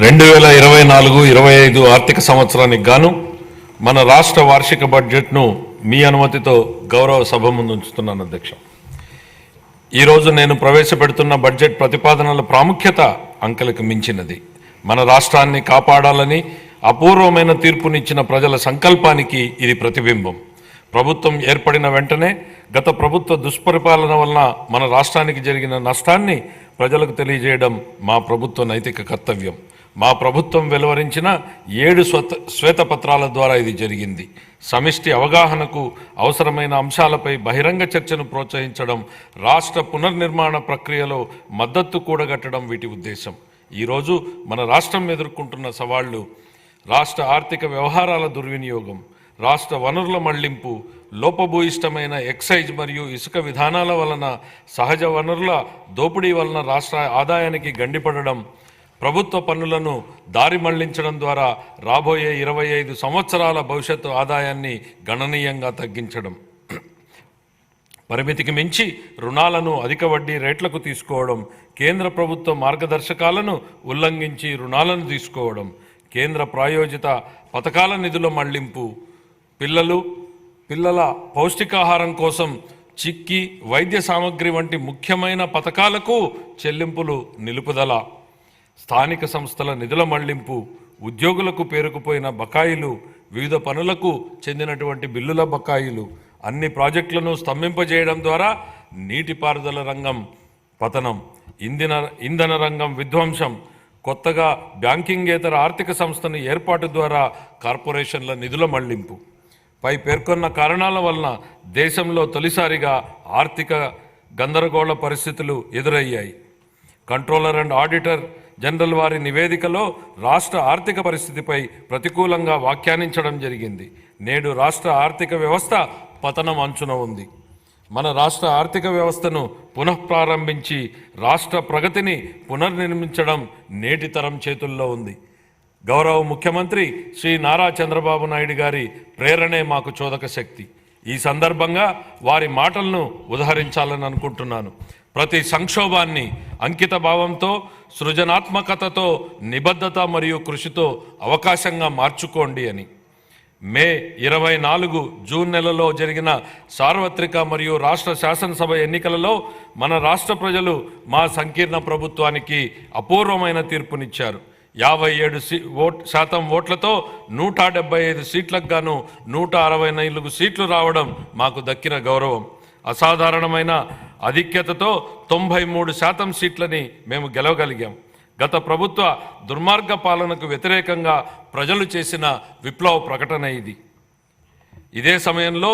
2024-25 ఆర్థిక సంవత్సరానికి గాను మన రాష్ట్ర వార్షిక బడ్జెట్ను మీ అనుమతితో గౌరవ సభ ముందు ఉంచుతున్నాను అధ్యక్ష. ఈరోజు నేను ప్రవేశపెడుతున్న బడ్జెట్ ప్రతిపాదనల ప్రాముఖ్యత అంకెలకు మించినది. మన రాష్ట్రాన్ని కాపాడాలని అపూర్వమైన తీర్పునిచ్చిన ప్రజల సంకల్పానికి ఇది ప్రతిబింబం. ప్రభుత్వం ఏర్పడిన వెంటనే గత ప్రభుత్వ దుష్పరిపాలన వలన మన రాష్ట్రానికి జరిగిన నష్టాన్ని ప్రజలకు తెలియజేయడం మా ప్రభుత్వ నైతిక కర్తవ్యం. మా ప్రభుత్వం వెలువరించిన 7 శ్వేతపత్రాల ద్వారా ఇది జరిగింది. సమిష్టి అవగాహనకు అవసరమైన అంశాలపై బహిరంగ చర్చను ప్రోత్సహించడం, రాష్ట్ర పునర్నిర్మాణ ప్రక్రియలో మద్దతు కూడగట్టడం వీటి ఉద్దేశం. ఈరోజు మన రాష్ట్రం ఎదుర్కొంటున్న సవాళ్లు రాష్ట్ర ఆర్థిక వ్యవహారాల దుర్వినియోగం, రాష్ట్ర వనరుల మళ్లింపు, లోపభూయిష్టమైన ఎక్సైజ్ మరియు ఇసుక విధానాల వలన సహజ వనరుల దోపిడీ వలన రాష్ట్ర ఆదాయానికి గండిపడడం, ప్రభుత్వ పన్నులను దారి మళ్లించడం ద్వారా రాబోయే 25 సంవత్సరాల భవిష్యత్తు ఆదాయాన్ని గణనీయంగా తగ్గించడం, పరిమితికి మించి రుణాలను అధిక వడ్డీ రేట్లకు తీసుకోవడం, కేంద్ర ప్రభుత్వ మార్గదర్శకాలను ఉల్లంఘించి రుణాలను తీసుకోవడం, కేంద్ర ప్రాయోజిత పథకాల నిధుల మళ్లింపు, పిల్లల పౌష్టికాహారం కోసం చిక్కి వైద్య సామగ్రి వంటి ముఖ్యమైన పథకాలకు చెల్లింపులు నిలుపుదల, స్థానిక సంస్థల నిధుల మళ్లింపు, ఉద్యోగులకు పేరుకుపోయిన బకాయిలు, వివిధ పనులకు చెందినటువంటి బిల్లుల బకాయిలు, అన్ని ప్రాజెక్టులను స్తంభింపజేయడం ద్వారా నీటిపారుదల రంగం పతనం, ఇంధన రంగం విధ్వంసం, కొత్తగా బ్యాంకింగేతర ఆర్థిక సంస్థను ఏర్పాటు ద్వారా కార్పొరేషన్ల నిధుల మళ్లింపు. పై పేర్కొన్న కారణాల వలన దేశంలో తొలిసారిగా ఆర్థిక గందరగోళ పరిస్థితులు ఎదురయ్యాయి. కంట్రోలర్ అండ్ ఆడిటర్ జనరల్ వారి నివేదికలో రాష్ట్ర ఆర్థిక పరిస్థితిపై ప్రతికూలంగా వ్యాఖ్యానించడం జరిగింది. నేడు రాష్ట్ర ఆర్థిక వ్యవస్థ పతనం అంచున ఉంది. మన రాష్ట్ర ఆర్థిక వ్యవస్థను పునఃప్రారంభించి రాష్ట్ర ప్రగతిని పునర్నిర్మించడం నేటి తరం చేతుల్లో ఉంది. గౌరవ ముఖ్యమంత్రి శ్రీ నారా చంద్రబాబు నాయుడు గారి ప్రేరణే మాకు చోదక శక్తి. ఈ సందర్భంగా వారి మాటలను ఉదహరించాలని అనుకుంటున్నాను. ప్రతి సంక్షోభాన్ని అంకిత భావంతో, సృజనాత్మకతతో, నిబద్ధత మరియు కృషితో అవకాశంగా మార్చుకోండి అని. మే 24 జూన్ నెలలో జరిగిన సార్వత్రిక మరియు రాష్ట్ర శాసనసభ ఎన్నికలలో మన రాష్ట్ర ప్రజలు మా సంకీర్ణ ప్రభుత్వానికి అపూర్వమైన తీర్పునిచ్చారు. 57% ఓట్లతో 175 సీట్లకు గాను 164 సీట్లు రావడం మాకు దక్కిన గౌరవం. అసాధారణమైన ఆధిక్యతతో 93% సీట్లని మేము గెలవగలిగాం. గత ప్రభుత్వ దుర్మార్గ పాలనకు వ్యతిరేకంగా ప్రజలు చేసిన విప్లవ ప్రకటన ఇది. ఇదే సమయంలో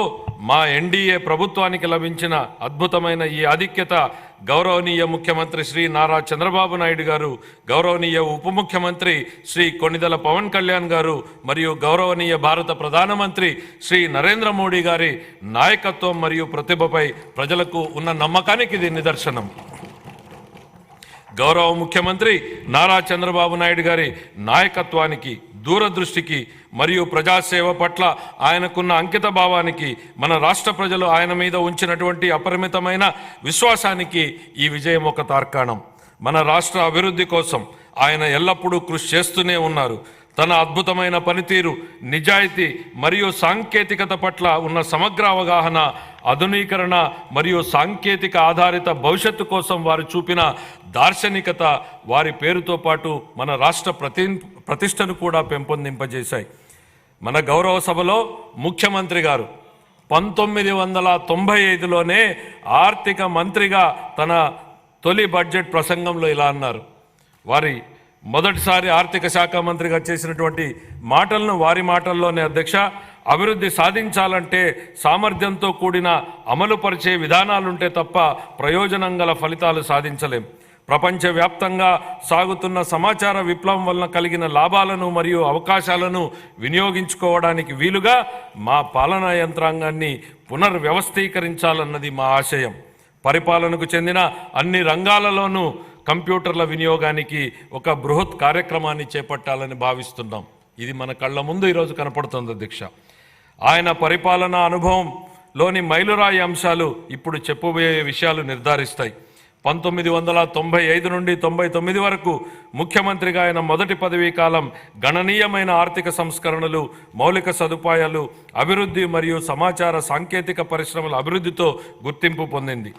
మా ఎన్డీఏ ప్రభుత్వానికి లభించిన అద్భుతమైన ఈ ఆధిక్యత గౌరవనీయ ముఖ్యమంత్రి శ్రీ నారా చంద్రబాబు నాయుడు గారు, గౌరవనీయ ఉప ముఖ్యమంత్రి శ్రీ కొణిదెల పవన్ కళ్యాణ్ గారు మరియు గౌరవనీయ భారత ప్రధానమంత్రి శ్రీ నరేంద్ర మోడీ గారి నాయకత్వం మరియు ప్రతిభపై ప్రజలకు ఉన్న నమ్మకానికి ఇది నిదర్శనం. గౌరవ ముఖ్యమంత్రి నారా చంద్రబాబు నాయుడు గారి నాయకత్వానికి, దూరదృష్టికి మరియు ప్రజాసేవ పట్ల ఆయనకున్న అంకిత భావానికి, మన రాష్ట్ర ప్రజలు ఆయన మీద ఉంచినటువంటి అపరిమితమైన విశ్వాసానికి ఈ విజయం ఒక తార్కాణం. మన రాష్ట్ర అభివృద్ధి కోసం ఆయన ఎల్లప్పుడూ కృషి చేస్తూనే ఉన్నారు. తన అద్భుతమైన పనితీరు, నిజాయితీ మరియు సాంకేతికత పట్ల ఉన్న సమగ్ర అవగాహన, ఆధునీకరణ మరియు సాంకేతిక ఆధారిత భవిష్యత్తు కోసం వారు చూపిన దార్శనికత వారి పేరుతో పాటు మన రాష్ట్ర ప్రతిష్టను కూడా పెంపొందింపజేశాయి. మన గౌరవ సభలో ముఖ్యమంత్రి గారు 1995లోనే ఆర్థిక మంత్రిగా తన తొలి బడ్జెట్ ప్రసంగంలో ఇలా అన్నారు. వారి మొదటిసారి ఆర్థిక శాఖ మంత్రిగా చేసినటువంటి మాటలను వారి మాటల్లోనే, అధ్యక్ష, అభివృద్ధి సాధించాలంటే సామర్థ్యంతో కూడిన అమలుపరిచే విధానాలుంటే తప్ప ప్రయోజనం గల ఫలితాలు సాధించలేం. ప్రపంచవ్యాప్తంగా సాగుతున్న సమాచార విప్లవం వలన కలిగిన లాభాలను మరియు అవకాశాలను వినియోగించుకోవడానికి వీలుగా మా పాలనా యంత్రాంగాన్ని పునర్వ్యవస్థీకరించాలన్నది మా ఆశయం. పరిపాలనకు చెందిన అన్ని రంగాలలోనూ కంప్యూటర్ల వినియోగానికి ఒక బృహత్ కార్యక్రమాన్ని చేపట్టాలని భావిస్తున్నాం. ఇది మన కళ్ళ ముందు ఈరోజు కనపడుతుంది అధ్యక్ష. ఆయన పరిపాలనా అనుభవంలోని మైలురాయి అంశాలు ఇప్పుడు చెప్పబోయే విషయాలు నిర్ధారిస్తాయి. 1995 నుండి 99 వరకు ముఖ్యమంత్రిగా ఆయన మొదటి పదవీ కాలం గణనీయమైన ఆర్థిక సంస్కరణలు, మౌలిక సదుపాయాలు, అభివృద్ధి మరియు సమాచార సాంకేతిక పరిశ్రమల అభివృద్ధితో గుర్తింపు పొందింది.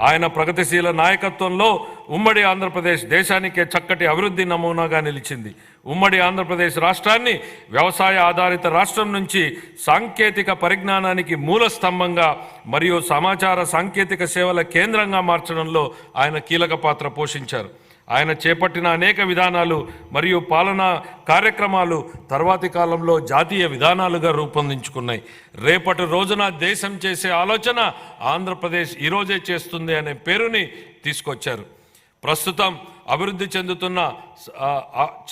ఆయన ప్రగతిశీల నాయకత్వంలో ఉమ్మడి ఆంధ్రప్రదేశ్ దేశానికే చక్కటి అభివృద్ధి నమూనాగా నిలిచింది. ఉమ్మడి ఆంధ్రప్రదేశ్ రాష్ట్రాన్ని వ్యవసాయ ఆధారిత రాష్ట్రం నుంచి సాంకేతిక పరిజ్ఞానానికి మూల స్తంభంగా మరియు సమాచార సాంకేతిక సేవల కేంద్రంగా మార్చడంలో ఆయన కీలక పాత్ర పోషించారు. ఆయన చేపట్టిన అనేక విధానాలు మరియు పాలనా కార్యక్రమాలు తర్వాతి కాలంలో జాతీయ విధానాలుగా రూపొందించుకున్నాయి. రేపటి రోజున దేశం చేసే ఆలోచన ఆంధ్రప్రదేశ్ ఈరోజే చేస్తుంది అనే పేరుని తీసుకొచ్చారు. ప్రస్తుతం అభివృద్ధి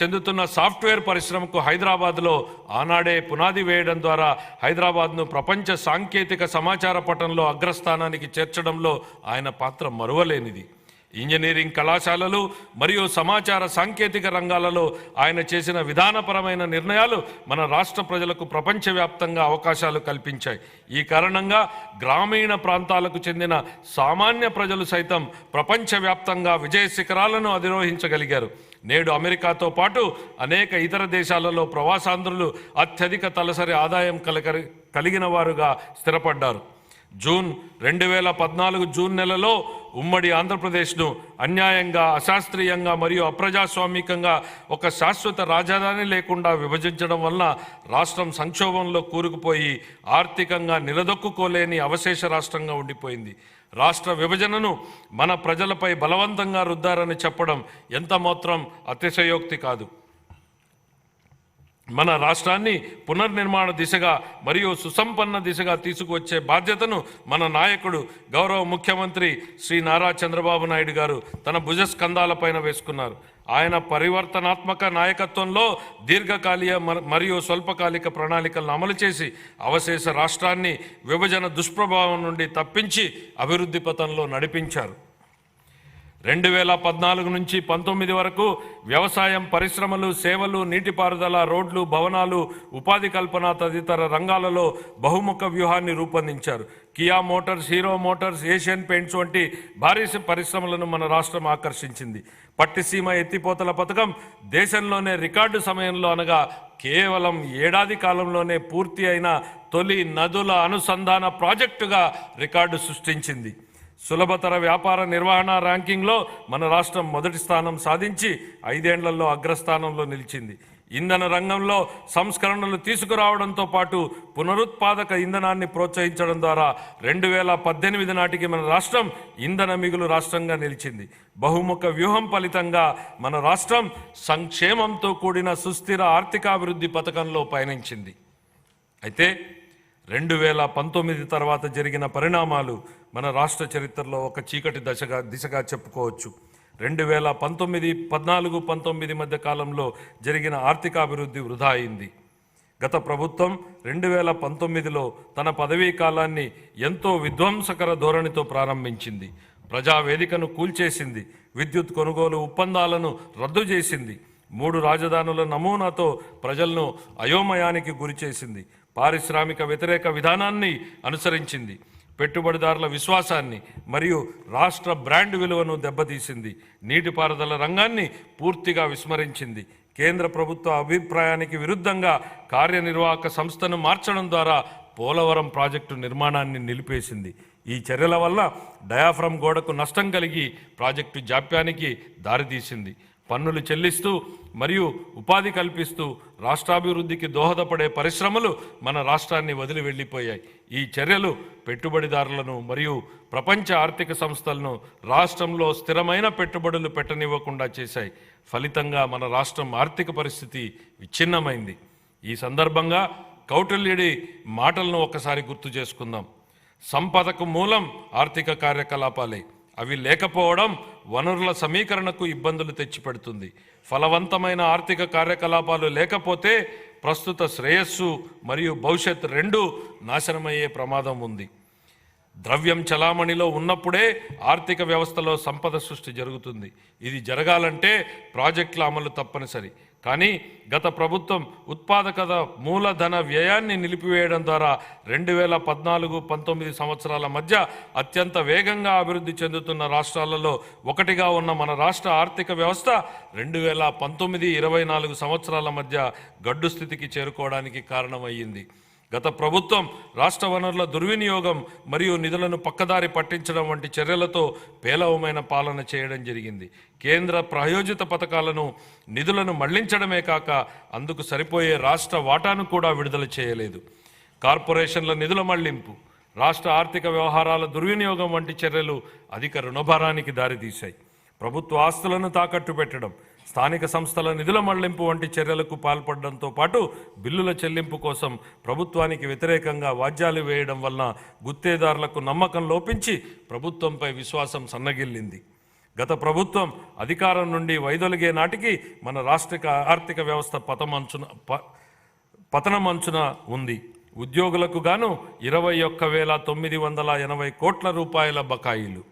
చెందుతున్న సాఫ్ట్వేర్ పరిశ్రమకు హైదరాబాద్లో ఆనాడే పునాది వేయడం ద్వారా హైదరాబాద్ను ప్రపంచ సాంకేతిక సమాచార పటంలో అగ్రస్థానానికి చేర్చడంలో ఆయన పాత్ర మరువలేనిది. ఇంజనీరింగ్ కళాశాలలు మరియు సమాచార సాంకేతిక రంగాలలో ఆయన చేసిన విధానపరమైన నిర్ణయాలు మన రాష్ట్ర ప్రజలకు ప్రపంచవ్యాప్తంగా అవకాశాలు కల్పించాయి. ఈ కారణంగా గ్రామీణ ప్రాంతాలకు చెందిన సామాన్య ప్రజలు సైతం ప్రపంచవ్యాప్తంగా విజయ శిఖరాలను అధిరోహించగలిగారు. నేడు అమెరికాతో పాటు అనేక ఇతర దేశాలలో ప్రవాసాంధ్రులు అత్యధిక తలసరి ఆదాయం కలిగిన వారుగా స్థిరపడ్డారు. జూన్ 2014 జూన్ నెలలో ఉమ్మడి ఆంధ్రప్రదేశ్ను అన్యాయంగా, అశాస్త్రీయంగా మరియు అప్రజాస్వామికంగా ఒక శాశ్వత రాజధాని లేకుండా విభజించడం వలన రాష్ట్రం సంక్షోభంలో కూరుకుపోయి ఆర్థికంగా నిలదొక్కుకోలేని అవశేష రాష్ట్రంగా ఉండిపోయింది. రాష్ట్ర విభజనను మన ప్రజలపై బలవంతంగా రుద్దారని చెప్పడం ఎంత మాత్రం అతిశయోక్తి కాదు. మన రాష్ట్రాన్ని పునర్నిర్మాణ దిశగా మరియు సుసంపన్న దిశగా తీసుకువచ్చే బాధ్యతను మన నాయకుడు గౌరవ ముఖ్యమంత్రి శ్రీ నారా చంద్రబాబు నాయుడు గారు తన భుజస్కంధాలపైన వేసుకున్నారు. ఆయన పరివర్తనాత్మక నాయకత్వంలో దీర్ఘకాలిక మరియు స్వల్పకాలిక ప్రణాళికలను అమలు చేసి అవశేష రాష్ట్రాన్ని విభజన దుష్ప్రభావం నుండి తప్పించి అభివృద్ధి పథంలో నడిపించారు. 2014 నుంచి 19 వరకు వ్యవసాయం, పరిశ్రమలు, సేవలు, నీటిపారుదల, రోడ్లు, భవనాలు, ఉపాధి కల్పన తదితర రంగాలలో బహుముఖ వ్యూహాన్ని రూపొందించారు. Kia Motors, hero Motors, Asian paints వంటి భారీ పరిశ్రమలను మన రాష్ట్రం ఆకర్షించింది. పట్టిసీమ ఎత్తిపోతల పథకం దేశంలోనే రికార్డు సమయంలో అనగా కేవలం ఏడాది కాలంలోనే పూర్తి అయిన తొలి నదుల అనుసంధాన ప్రాజెక్టుగా రికార్డు సృష్టించింది. సులభతర వ్యాపార నిర్వహణ ర్యాంకింగ్లో మన రాష్ట్రం మొదటి స్థానం సాధించి 5 ఏళ్లలో అగ్రస్థానంలో నిలిచింది. ఇంధన రంగంలో సంస్కరణలు తీసుకురావడంతో పాటు పునరుత్పాదక ఇంధనాన్ని ప్రోత్సహించడం ద్వారా 2018 నాటికి మన రాష్ట్రం ఇంధన మిగులు రాష్ట్రంగా నిలిచింది. బహుముఖ వ్యూహం ఫలితంగా మన రాష్ట్రం సంక్షేమంతో కూడిన సుస్థిర ఆర్థికాభివృద్ధి పథకంలో పయనించింది. అయితే 2019 తర్వాత జరిగిన పరిణామాలు మన రాష్ట్ర చరిత్రలో ఒక చీకటి దిశగా చెప్పుకోవచ్చు. 2014-19 మధ్య కాలంలో జరిగిన ఆర్థికాభివృద్ధి వృధా అయింది. గత ప్రభుత్వం 2019లో తన పదవీ కాలాన్ని ఎంతో విధ్వంసకర ధోరణితో ప్రారంభించింది. ప్రజావేదికను కూల్చేసింది, విద్యుత్ కొనుగోలు ఒప్పందాలను రద్దు చేసింది, 3 రాజధానుల నమూనాతో ప్రజలను అయోమయానికి గురిచేసింది, పారిశ్రామిక వ్యతిరేక విధానాన్ని అనుసరించింది, పెట్టుబడిదారుల విశ్వాసాన్ని మరియు రాష్ట్ర బ్రాండ్ విలువను దెబ్బతీసింది, నీటిపారుదల రంగాన్ని పూర్తిగా విస్మరించింది, కేంద్ర ప్రభుత్వ అభిప్రాయానికి విరుద్ధంగా కార్యనిర్వాహక సంస్థను మార్చడం ద్వారా పోలవరం ప్రాజెక్టు నిర్మాణాన్ని నిలిపేసింది. ఈ చర్యల వల్ల డయాఫ్రమ్ గోడకు నష్టం కలిగి ప్రాజెక్టు జాప్యానికి దారితీసింది. పన్నులు చెల్లిస్తూ మరియు ఉపాధి కల్పిస్తూ రాష్ట్రాభివృద్ధికి దోహదపడే పరిశ్రమలు మన రాష్ట్రాన్ని వదిలి వెళ్ళిపోయాయి. ఈ చర్యలు పెట్టుబడిదారులను మరియు ప్రపంచ ఆర్థిక సంస్థలను రాష్ట్రంలో స్థిరమైన పెట్టుబడులు పెట్టనివ్వకుండా చేశాయి. ఫలితంగా మన రాష్ట్రం ఆర్థిక పరిస్థితి విచ్ఛిన్నమైంది. ఈ సందర్భంగా కౌటిల్యుడి మాటలను ఒకసారి గుర్తు చేసుకుందాం. సంపదకు మూలం ఆర్థిక కార్యకలాపాలే. అవి లేకపోవడం వనరుల సమీకరణకు ఇబ్బందులు తెచ్చిపెడుతుంది. ఫలవంతమైన ఆర్థిక కార్యకలాపాలు లేకపోతే ప్రస్తుత శ్రేయస్సు మరియు భవిష్యత్ రెండూ నాశనమయ్యే ప్రమాదం ఉంది. ద్రవ్యం చలామణిలో ఉన్నప్పుడే ఆర్థిక వ్యవస్థలో సంపద సృష్టి జరుగుతుంది. ఇది జరగాలంటే ప్రాజెక్టుల అమలు తప్పనిసరి. కానీ గత ప్రభుత్వం ఉత్పాదకత మూలధన వ్యయాన్ని నిలిపివేయడం ద్వారా 2014-19 సంవత్సరాల మధ్య అత్యంత వేగంగా అభివృద్ధి చెందుతున్న రాష్ట్రాలలో ఒకటిగా ఉన్న మన రాష్ట్ర ఆర్థిక వ్యవస్థ 2019-24 సంవత్సరాల మధ్య గడ్డు స్థితికి చేరుకోవడానికి కారణమయ్యింది. గత ప్రభుత్వం రాష్ట్ర వనరుల దుర్వినియోగం మరియు నిధులను పక్కదారి పట్టించడం వంటి చర్యలతో పేలవమైన పాలన చేయడం జరిగింది. కేంద్ర ప్రాయోజిత పథకాలను నిధులను మళ్లించడమే కాక అందుకు సరిపోయే రాష్ట్ర వాటాను కూడా విడుదల చేయలేదు. కార్పొరేషన్ల నిధుల మళ్లింపు, రాష్ట్ర ఆర్థిక వ్యవహారాల దుర్వినియోగం వంటి చర్యలు అధిక రుణభారానికి దారితీశాయి. ప్రభుత్వ ఆస్తులను తాకట్టు పెట్టడం, స్థానిక సంస్థల నిధుల మళ్లింపు వంటి చర్యలకు పాల్పడడంతో పాటు బిల్లుల చెల్లింపు కోసం ప్రభుత్వానికి వ్యతిరేకంగా వాద్యాలు వేయడం వలన గుత్తేదారులకు నమ్మకం లోపించి ప్రభుత్వంపై విశ్వాసం సన్నగిల్లింది. గత ప్రభుత్వం అధికారం నుండి వైదొలిగే నాటికి మన రాష్ట్ర ఆర్థిక వ్యవస్థ పతనమంచున ఉంది. ఉద్యోగులకు గాను 21,980 కోట్ల రూపాయల బకాయిలు,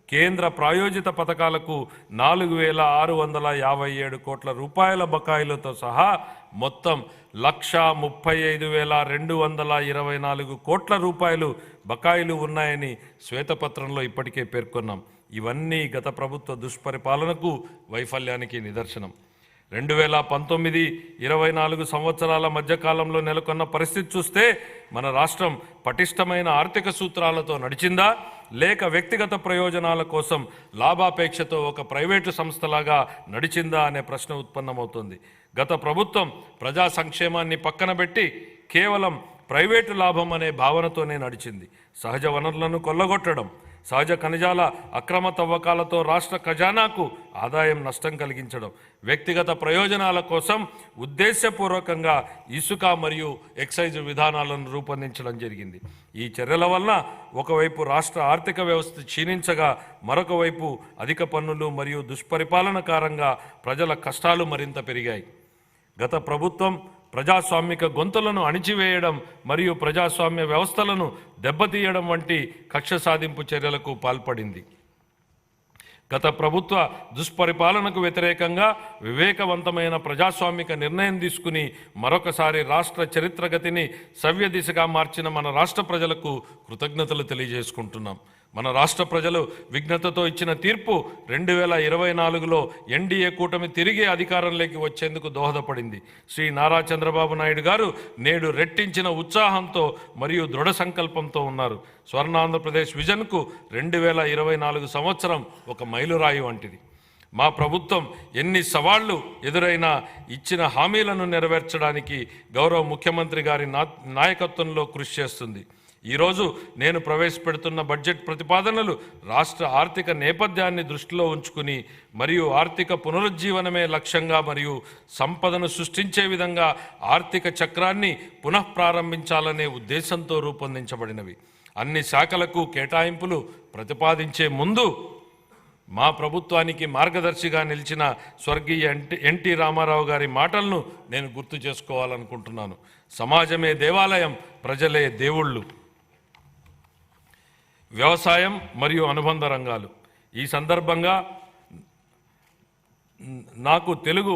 కేంద్ర ప్రాయోజిత పథకాలకు 4,657 కోట్ల రూపాయల బకాయిలతో సహా మొత్తం 1,35,224 కోట్ల రూపాయలు బకాయిలు ఉన్నాయని శ్వేతపత్రంలో ఇప్పటికే పేర్కొన్నాం. ఇవన్నీ గత ప్రభుత్వ దుష్పరిపాలనకు, వైఫల్యానికి నిదర్శనం. 2019-24 సంవత్సరాల మధ్యకాలంలో నెలకొన్న పరిస్థితి చూస్తే మన రాష్ట్రం పటిష్టమైన ఆర్థిక సూత్రాలతో నడిచిందా, లేక వ్యక్తిగత ప్రయోజనాల కోసం లాభాపేక్షతో ఒక ప్రైవేటు సంస్థలాగా నడిచిందా అనే ప్రశ్న ఉత్పన్నమవుతుంది. గత ప్రభుత్వం ప్రజా సంక్షేమాన్ని పక్కన పెట్టి కేవలం ప్రైవేటు లాభం అనే భావనతోనే నడిచింది. సహజ వనరులను కొల్లగొట్టడం, సహజ ఖనిజాల అక్రమ తవ్వకాలతో రాష్ట్ర ఖజానాకు ఆదాయం నష్టం కలిగించడం, వ్యక్తిగత ప్రయోజనాల కోసం ఉద్దేశపూర్వకంగా ఇసుక మరియు ఎక్సైజ్ విధానాలను రూపొందించడం జరిగింది. ఈ చర్యల వలన ఒకవైపు రాష్ట్ర ఆర్థిక వ్యవస్థ క్షీణించగా, మరొక వైపు అధిక పన్నులు మరియు దుష్పరిపాలన కారణంగా ప్రజల కష్టాలు మరింత పెరిగాయి. గత ప్రభుత్వం ప్రజాస్వామిక గొంతులను అణిచివేయడం మరియు ప్రజాస్వామ్య వ్యవస్థలను దెబ్బతీయడం వంటి కక్ష సాధింపు చర్యలకు పాల్పడింది. గత ప్రభుత్వ దుష్పరిపాలనకు వ్యతిరేకంగా వివేకవంతమైన ప్రజాస్వామిక నిర్ణయం తీసుకుని మరొకసారి రాష్ట్ర చరిత్రగతిని సవ్య దిశగా మార్చిన మన రాష్ట్ర ప్రజలకు కృతజ్ఞతలు తెలియజేసుకుంటున్నాం. మన రాష్ట్ర ప్రజలు విఘ్నతతో ఇచ్చిన తీర్పు 2024లో ఎన్డీఏ కూటమి తిరిగి అధికారంలోకి వచ్చేందుకు దోహదపడింది. శ్రీ నారా చంద్రబాబు నాయుడు గారు నేడు రెట్టించిన ఉత్సాహంతో మరియు దృఢ సంకల్పంతో ఉన్నారు. స్వర్ణాంధ్రప్రదేశ్ విజన్కు 2024 సంవత్సరం ఒక మైలురాయి వంటిది. మా ప్రభుత్వం ఎన్ని సవాళ్లు ఎదురైనా ఇచ్చిన హామీలను నెరవేర్చడానికి గౌరవ ముఖ్యమంత్రి గారి నాయకత్వంలో కృషి చేస్తుంది. ఈరోజు నేను ప్రవేశపెడుతున్న బడ్జెట్ ప్రతిపాదనలు రాష్ట్ర ఆర్థిక నేపథ్యాన్ని దృష్టిలో ఉంచుకుని మరియు ఆర్థిక పునరుజ్జీవనమే లక్ష్యంగా మరియు సంపదను సృష్టించే విధంగా ఆర్థిక చక్రాన్ని పునఃప్రారంభించాలనే ఉద్దేశంతో రూపొందించబడినవి. అన్ని శాఖలకు కేటాయింపులు ప్రతిపాదించే ముందు మా ప్రభుత్వానికి మార్గదర్శిగా నిలిచిన స్వర్గీయ ఎన్టీ రామారావు గారి మాటలను నేను గుర్తు చేసుకోవాలనుకుంటున్నాను. సమాజమే దేవాలయం, ప్రజలే దేవుళ్ళు. వ్యవసాయం మరియు అనుబంధ రంగాలు. ఈ సందర్భంగా నాకు తెలుగు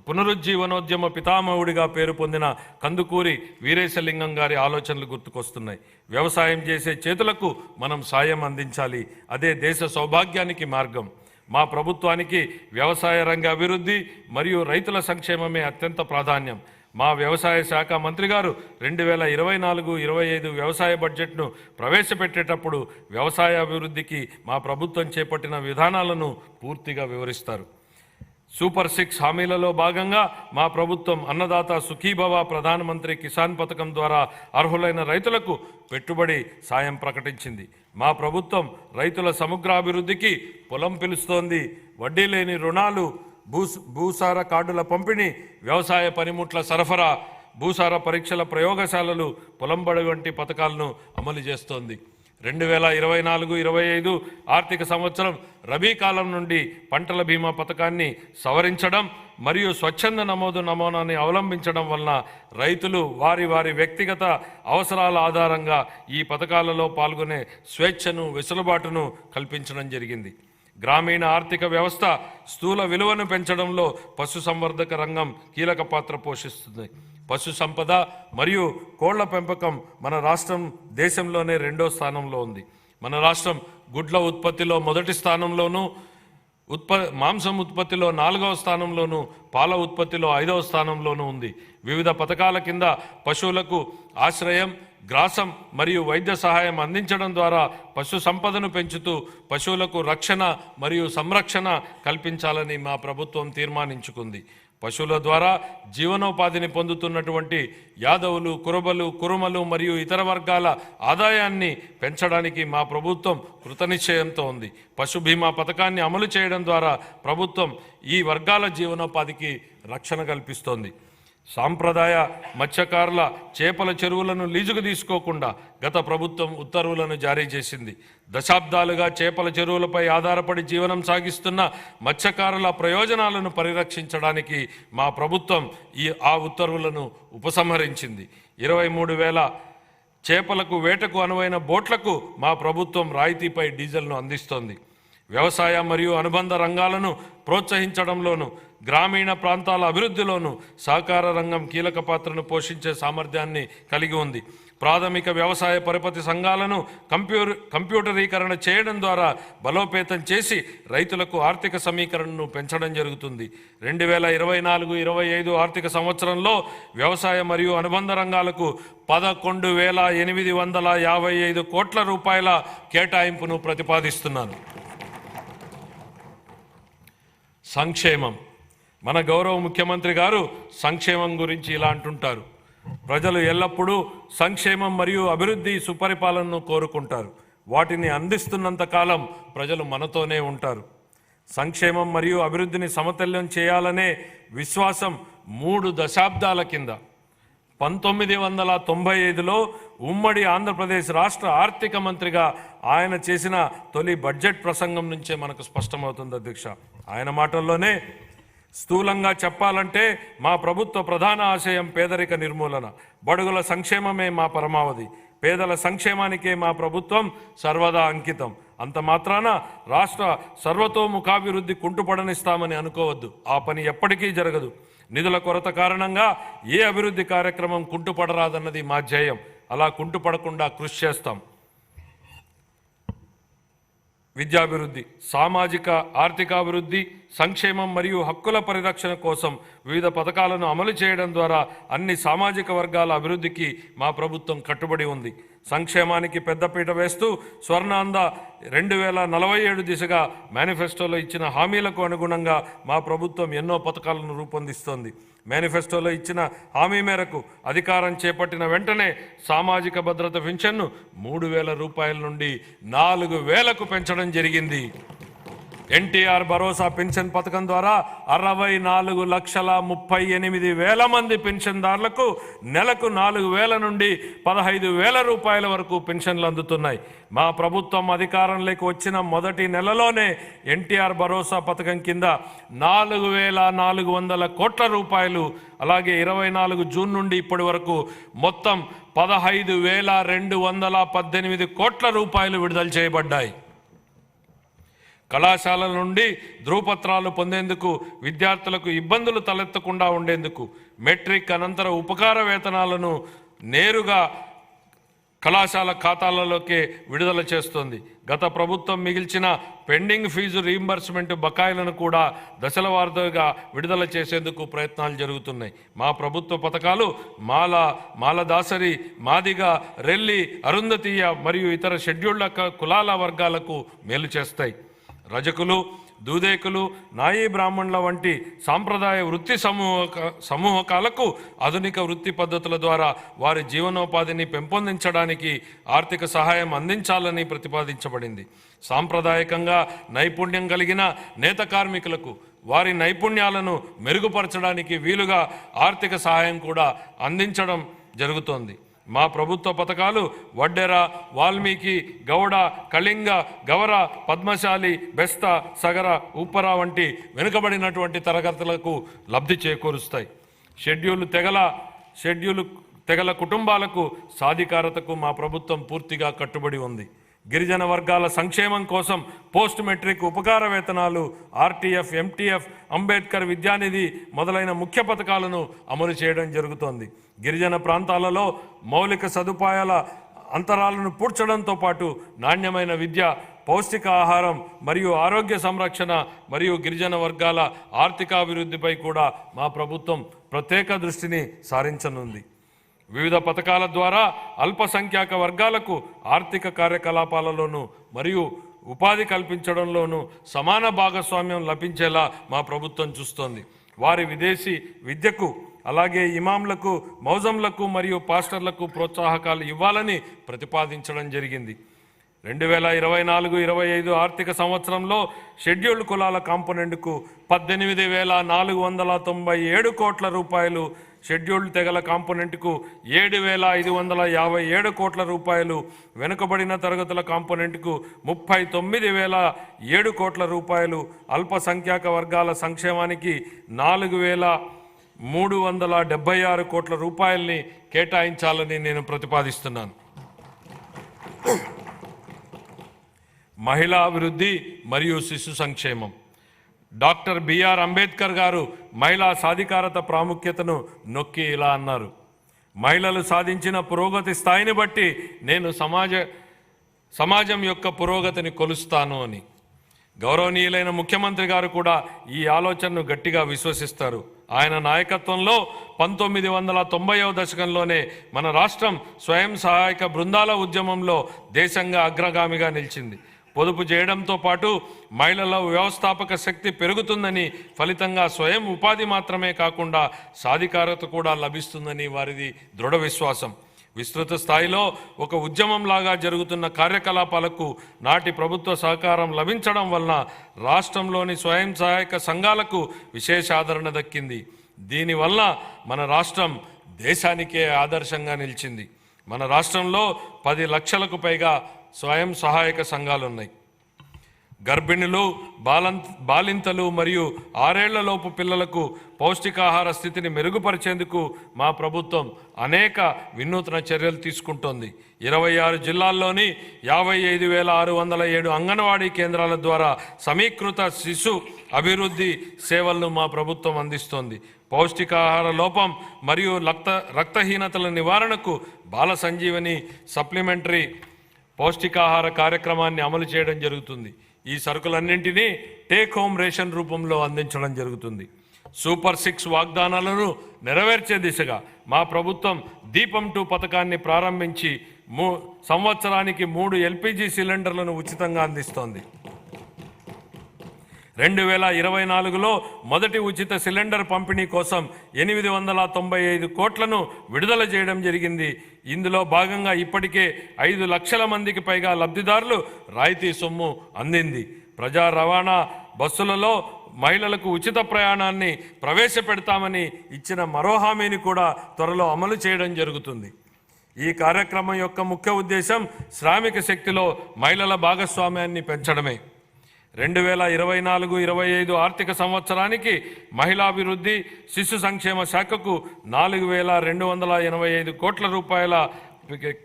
పునరుజ్జీవనోద్యమ పితామహుడిగా పేరు పొందిన కందుకూరి వీరేశలింగం గారి ఆలోచనలు గుర్తుకొస్తున్నాయి. వ్యవసాయం చేసే చేతులకు మనం సాయం అందించాలి, అదే దేశ సౌభాగ్యానికి మార్గం. మా ప్రభుత్వానికి వ్యవసాయ రంగ అభివృద్ధి మరియు రైతుల సంక్షేమమే అత్యంత ప్రాధాన్యం. మా వ్యవసాయ శాఖ మంత్రి గారు 2024-25 వ్యవసాయ బడ్జెట్ను ప్రవేశపెట్టేటప్పుడు వ్యవసాయ అభివృద్ధికి మా ప్రభుత్వం చేపట్టిన విధానాలను పూర్తిగా వివరిస్తారు. సూపర్ 6 హామీలలో భాగంగా మా ప్రభుత్వం అన్నదాత సుఖీభవ ప్రధానమంత్రి కిసాన్ పథకం ద్వారా అర్హులైన రైతులకు పెట్టుబడి సాయం ప్రకటించింది. మా ప్రభుత్వం రైతుల సమగ్రాభివృద్ధికి పొలం పిలుస్తోంది. వడ్డీ లేని రుణాలు, భూసార కార్డుల పంపిణీ, వ్యవసాయ పనిముట్ల సరఫరా, భూసార పరీక్షల ప్రయోగశాలలు, పొలంబడి వంటి పథకాలను అమలు చేస్తోంది. 2024-25 ఆర్థిక సంవత్సరం రబీ కాలం నుండి పంటల బీమా పథకాన్ని సవరించడం మరియు స్వచ్ఛంద నమూనాన్ని అవలంబించడం వలన రైతులు వారి వ్యక్తిగత అవసరాల ఆధారంగా ఈ పథకాలలో పాల్గొనే స్వేచ్ఛను, వెసులుబాటును కల్పించడం జరిగింది. గ్రామీణ ఆర్థిక వ్యవస్థ స్థూల విలువను పెంచడంలో పశుసంవర్ధక రంగం కీలక పాత్ర పోషిస్తుంది. పశు సంపద మరియు కోళ్ల పెంపకం మన రాష్ట్రం దేశంలోనే 2వ స్థానంలో ఉంది. మన రాష్ట్రం గుడ్ల ఉత్పత్తిలో మొదటి స్థానంలోనూ, మాంసం ఉత్పత్తిలో 4వ స్థానంలోనూ, పాల ఉత్పత్తిలో 5వ స్థానంలోనూ ఉంది. వివిధ పథకాల కింద పశువులకు ఆశ్రయం, గ్రాసం మరియు వైద్య సహాయం అందించడం ద్వారా పశు సంపదను పెంచుతూ పశువులకు రక్షణ మరియు సంరక్షణ కల్పించాలని మా ప్రభుత్వం తీర్మానించుకుంది. పశువుల ద్వారా జీవనోపాధిని పొందుతున్నటువంటి యాదవులు, కురబలు, కురుమలు మరియు ఇతర వర్గాల ఆదాయాన్ని పెంచడానికి మా ప్రభుత్వం కృతనిశ్చయంతో ఉంది. పశు బీమా పథకాన్ని అమలు చేయడం ద్వారా ప్రభుత్వం ఈ వర్గాల జీవనోపాధికి రక్షణ కల్పిస్తోంది. సాంప్రదాయ మత్స్యకారుల చేపల చెరువులను లీజుకు తీసుకోకుండా గత ప్రభుత్వం ఉత్తర్వులను జారీ చేసింది. దశాబ్దాలుగా చేపల చెరువులపై ఆధారపడి జీవనం సాగిస్తున్న మత్స్యకారుల ప్రయోజనాలను పరిరక్షించడానికి మా ప్రభుత్వం ఆ ఉత్తర్వులను ఉపసంహరించింది. 23,000 చేపలకు, వేటకు అనువైన బోట్లకు మా ప్రభుత్వం రాయితీపై డీజిల్ను అందిస్తోంది. వ్యవసాయ మరియు అనుబంధ రంగాలను ప్రోత్సహించడంలోనూ, గ్రామీణ ప్రాంతాల అభివృద్ధిలోనూ సహకార రంగం కీలక పాత్రను పోషించే సామర్థ్యాన్ని కలిగి ఉంది. ప్రాథమిక వ్యవసాయ పరపతి సంఘాలను కంప్యూటరీకరణ చేయడం ద్వారా బలోపేతం చేసి రైతులకు ఆర్థిక సమీకరణను పెంచడం జరుగుతుంది. 2024-25 ఆర్థిక సంవత్సరంలో వ్యవసాయ మరియు అనుబంధ రంగాలకు 11,855 కోట్ల రూపాయల కేటాయింపును ప్రతిపాదిస్తున్నాను. సంక్షేమం. మన గౌరవ ముఖ్యమంత్రి గారు సంక్షేమం గురించి ఇలా అంటుంటారు: ప్రజలు ఎల్లప్పుడూ సంక్షేమం మరియు అభివృద్ధి, సుపరిపాలనను కోరుకుంటారు. వాటిని అందిస్తున్నంత కాలం ప్రజలు మనతోనే ఉంటారు. సంక్షేమం మరియు అభివృద్ధిని సమతుల్యం చేయాలనే విశ్వాసం 3 దశాబ్దాల కింద 1995లో ఉమ్మడి ఆంధ్రప్రదేశ్ రాష్ట్ర ఆర్థిక మంత్రిగా ఆయన చేసిన తొలి బడ్జెట్ ప్రసంగం నుంచే మనకు స్పష్టమవుతుంది అధ్యక్ష. ఆయన మాటల్లోనే, స్థూలంగా చెప్పాలంటే మా ప్రభుత్వ ప్రధాన ఆశయం పేదరిక నిర్మూలన, బడుగుల సంక్షేమమే మా పరమావధి. పేదల సంక్షేమానికే మా ప్రభుత్వం సర్వదా అంకితం. అంత మాత్రాన రాష్ట్ర సర్వతోముఖాభివృద్ధి కుంటుపడనిస్తామని అనుకోవద్దు. ఆ పని ఎప్పటికీ జరగదు. నిధుల కొరత కారణంగా ఏ అభివృద్ధి కార్యక్రమం కుంటుపడరాదన్నది మా ధ్యేయం. అలా కుంటుపడకుండా కృషి చేస్తాం. విద్యాభివృద్ధి, సామాజిక ఆర్థికాభివృద్ధి, సంక్షేమం మరియు హక్కుల పరిరక్షణ కోసం వివిధ పథకాలను అమలు చేయడం ద్వారా అన్ని సామాజిక వర్గాల అభివృద్ధికి మా ప్రభుత్వం కట్టుబడి ఉంది. సంక్షేమానికి పెద్దపీట వేస్తూ స్వర్ణాంధ్ర 2047 దిశగా మేనిఫెస్టోలో ఇచ్చిన హామీలకు అనుగుణంగా మా ప్రభుత్వం ఎన్నో పథకాలను రూపొందిస్తోంది. మేనిఫెస్టోలో ఇచ్చిన హామీ మేరకు అధికారం చేపట్టిన వెంటనే సామాజిక భద్రత పెన్షన్ను 3,000 రూపాయల నుండి 4,000కు పెంచడం జరిగింది. ఎన్టీఆర్ భరోసా పెన్షన్ పథకం ద్వారా 64,38,000 మంది పెన్షన్దారులకు నెలకు 4,000 నుండి 15,000 రూపాయల వరకు పెన్షన్లు అందుతున్నాయి. మా ప్రభుత్వం అధికారంలోకి వచ్చిన మొదటి నెలలోనే ఎన్టీఆర్ భరోసా పథకం కింద 4,400 కోట్ల రూపాయలు, అలాగే 24 జూన్ నుండి ఇప్పటి వరకు మొత్తం 15,218 కోట్ల రూపాయలు విడుదల చేయబడ్డాయి. కళాశాలల నుండి ధృవపత్రాలు పొందేందుకు విద్యార్థులకు ఇబ్బందులు తలెత్తకుండా ఉండేందుకు మెట్రిక్ అనంతర ఉపకార వేతనాలను నేరుగా కళాశాల ఖాతాలలోకే విడుదల చేస్తోంది. గత ప్రభుత్వం మిగిల్చిన పెండింగ్ ఫీజు రీయింబర్స్మెంట్ బకాయిలను కూడా దశల వారీగా విడుదల చేసేందుకు ప్రయత్నాలు జరుగుతున్నాయి. మా ప్రభుత్వ పథకాలు మాలదాసరి, మాదిగ, రెల్లి, అరుంధతీయ మరియు ఇతర షెడ్యూల్డ్ కులాల వర్గాలకు మేలు చేస్తాయి. రజకులు, దూదేకులు, నాయీ బ్రాహ్మణుల వంటి సాంప్రదాయ వృత్తి సమూహకాలకు ఆధునిక వృత్తి పద్ధతుల ద్వారా వారి జీవనోపాధిని పెంపొందించడానికి ఆర్థిక సహాయం అందించాలని ప్రతిపాదించబడింది. సాంప్రదాయకంగా నైపుణ్యం కలిగిన నేత కార్మికులకు వారి నైపుణ్యాలను మెరుగుపరచడానికి వీలుగా ఆర్థిక సహాయం కూడా అందించడం జరుగుతోంది. మా ప్రభుత్వ పథకాలు వడ్డెర, వాల్మీకి, గౌడ, కళింగ, గవర, పద్మశాలి, బెస్త, సగర, ఉప్పర వంటి వెనుకబడినటువంటి తరగతులకు లబ్ధి చేకూరుస్తాయి. షెడ్యూల్ తెగల కుటుంబాలకు సాధికారతకు మా ప్రభుత్వం పూర్తిగా కట్టుబడి ఉంది. గిరిజన వర్గాల సంక్షేమం కోసం పోస్ట్ మెట్రిక్ ఉపకార వేతనాలు, ఆర్టీఎఫ్, ఎంటీఎఫ్, అంబేద్కర్ విద్యానిధి మొదలైన ముఖ్య పథకాలను అమలు చేయడం జరుగుతోంది. గిరిజన ప్రాంతాలలో మౌలిక సదుపాయాల అంతరాలను పూడ్చడంతో పాటు నాణ్యమైన విద్య, పౌష్టిక ఆహారం మరియు ఆరోగ్య సంరక్షణ మరియు గిరిజన వర్గాల ఆర్థికాభివృద్ధిపై కూడా మా ప్రభుత్వం ప్రత్యేక దృష్టిని సారించనుంది. వివిధ పథకాల ద్వారా అల్పసంఖ్యాక వర్గాలకు ఆర్థిక కార్యకలాపాలలోనూ మరియు ఉపాధి కల్పించడంలోనూ సమాన భాగస్వామ్యం లభించేలా మా ప్రభుత్వం చూస్తోంది. వారి విదేశీ విద్యకు, అలాగే ఇమాంలకు, మౌజంలకు మరియు పాస్టర్లకు ప్రోత్సాహకాలు ఇవ్వాలని ప్రతిపాదించడం జరిగింది. 2024-25 ఆర్థిక సంవత్సరంలో షెడ్యూల్డ్ కులాల కాంపోనెంట్కు 18,497 కోట్ల రూపాయలు, షెడ్యూల్డ్ తెగల కాంపోనెంట్కు 7,557 కోట్ల రూపాయలు, వెనుకబడిన తరగతుల కాంపోనెంట్కు 39,007 కోట్ల రూపాయలు, అల్పసంఖ్యాక వర్గాల సంక్షేమానికి 4,376 కోట్ల రూపాయల్ని కేటాయించాలని నేను ప్రతిపాదిస్తున్నాను. మహిళా అభివృద్ధి మరియు శిశు సంక్షేమం. డాక్టర్ బిఆర్ అంబేద్కర్ గారు మహిళా సాధికారత ప్రాముఖ్యతను నొక్కి ఇలా అన్నారు: మహిళలు సాధించిన పురోగతి స్థాయిని బట్టి నేను సమాజం యొక్క పురోగతిని కొలుస్తాను అని. గౌరవనీయులైన ముఖ్యమంత్రి గారు కూడా ఈ ఆలోచనను గట్టిగా విశ్వసిస్తారు. ఆయన నాయకత్వంలో 1990వ దశకంలోనే మన రాష్ట్రం స్వయం సహాయక బృందాల ఉద్యమంలో దేశంగా అగ్రగామిగా నిలిచింది. పొదుపు చేయడంతో పాటు మహిళల వ్యవస్థాపక శక్తి పెరుగుతుందని, ఫలితంగా స్వయం ఉపాధి మాత్రమే కాకుండా సాధికారత కూడా లభిస్తుందని వారిది దృఢ విశ్వాసం. విస్తృత స్థాయిలో ఒక ఉద్యమంలాగా జరుగుతున్న కార్యకలాపాలకు నాటి ప్రభుత్వ సహకారం లభించడం వలన రాష్ట్రంలోని స్వయం సహాయక సంఘాలకు విశేష ఆదరణ దక్కింది. దీనివల్ల మన రాష్ట్రం దేశానికే ఆదర్శంగా నిలిచింది. మన రాష్ట్రంలో 10 లక్షలకు పైగా స్వయం సహాయక సంఘాలు ఉన్నాయి. గర్భిణులు, బాలింతలు మరియు 6 ఏళ్లలోపు పిల్లలకు పౌష్టికాహార స్థితిని మెరుగుపరిచేందుకు మా ప్రభుత్వం అనేక వినూత్న చర్యలు తీసుకుంటోంది. 26 జిల్లాల్లోని 55,607 అంగన్వాడీ కేంద్రాల ద్వారా సమీకృత శిశు అభివృద్ధి సేవలను మా ప్రభుత్వం అందిస్తోంది. పౌష్టికాహార లోపం మరియు రక్తహీనతల నివారణకు బాల సంజీవని సప్లిమెంటరీ పౌష్టికాహార కార్యక్రమాన్ని అమలు చేయడం జరుగుతుంది. ఈ సరుకులన్నింటినీ టేక్ హోమ్ రేషన్ రూపంలో అందించడం జరుగుతుంది. సూపర్ 6 వాగ్దానాలను నెరవేర్చే దిశగా మా ప్రభుత్వం దీపం 2 పథకాన్ని ప్రారంభించి సంవత్సరానికి 3 ఎల్పిజి సిలిండర్లను ఉచితంగా అందిస్తోంది. 2024లో మొదటి ఉచిత సిలిండర్ పంపిణీ కోసం 895 కోట్లను విడుదల చేయడం జరిగింది. ఇందులో భాగంగా ఇప్పటికే 5 లక్షల మందికి పైగా లబ్ధిదారులు రాయితీ సొమ్ము అందింది. ప్రజా రవాణా బస్సులలో మహిళలకు ఉచిత ప్రయాణాన్ని ప్రవేశపెడతామని ఇచ్చిన మరో హామీని కూడా త్వరలో అమలు చేయడం జరుగుతుంది. ఈ కార్యక్రమం యొక్క ముఖ్య ఉద్దేశం శ్రామిక శక్తిలో మహిళల భాగస్వామ్యాన్ని పెంచడమే. 2024-25 ఆర్థిక సంవత్సరానికి మహిళాభివృద్ధి శిశు సంక్షేమ శాఖకు 4,285 కోట్ల రూపాయల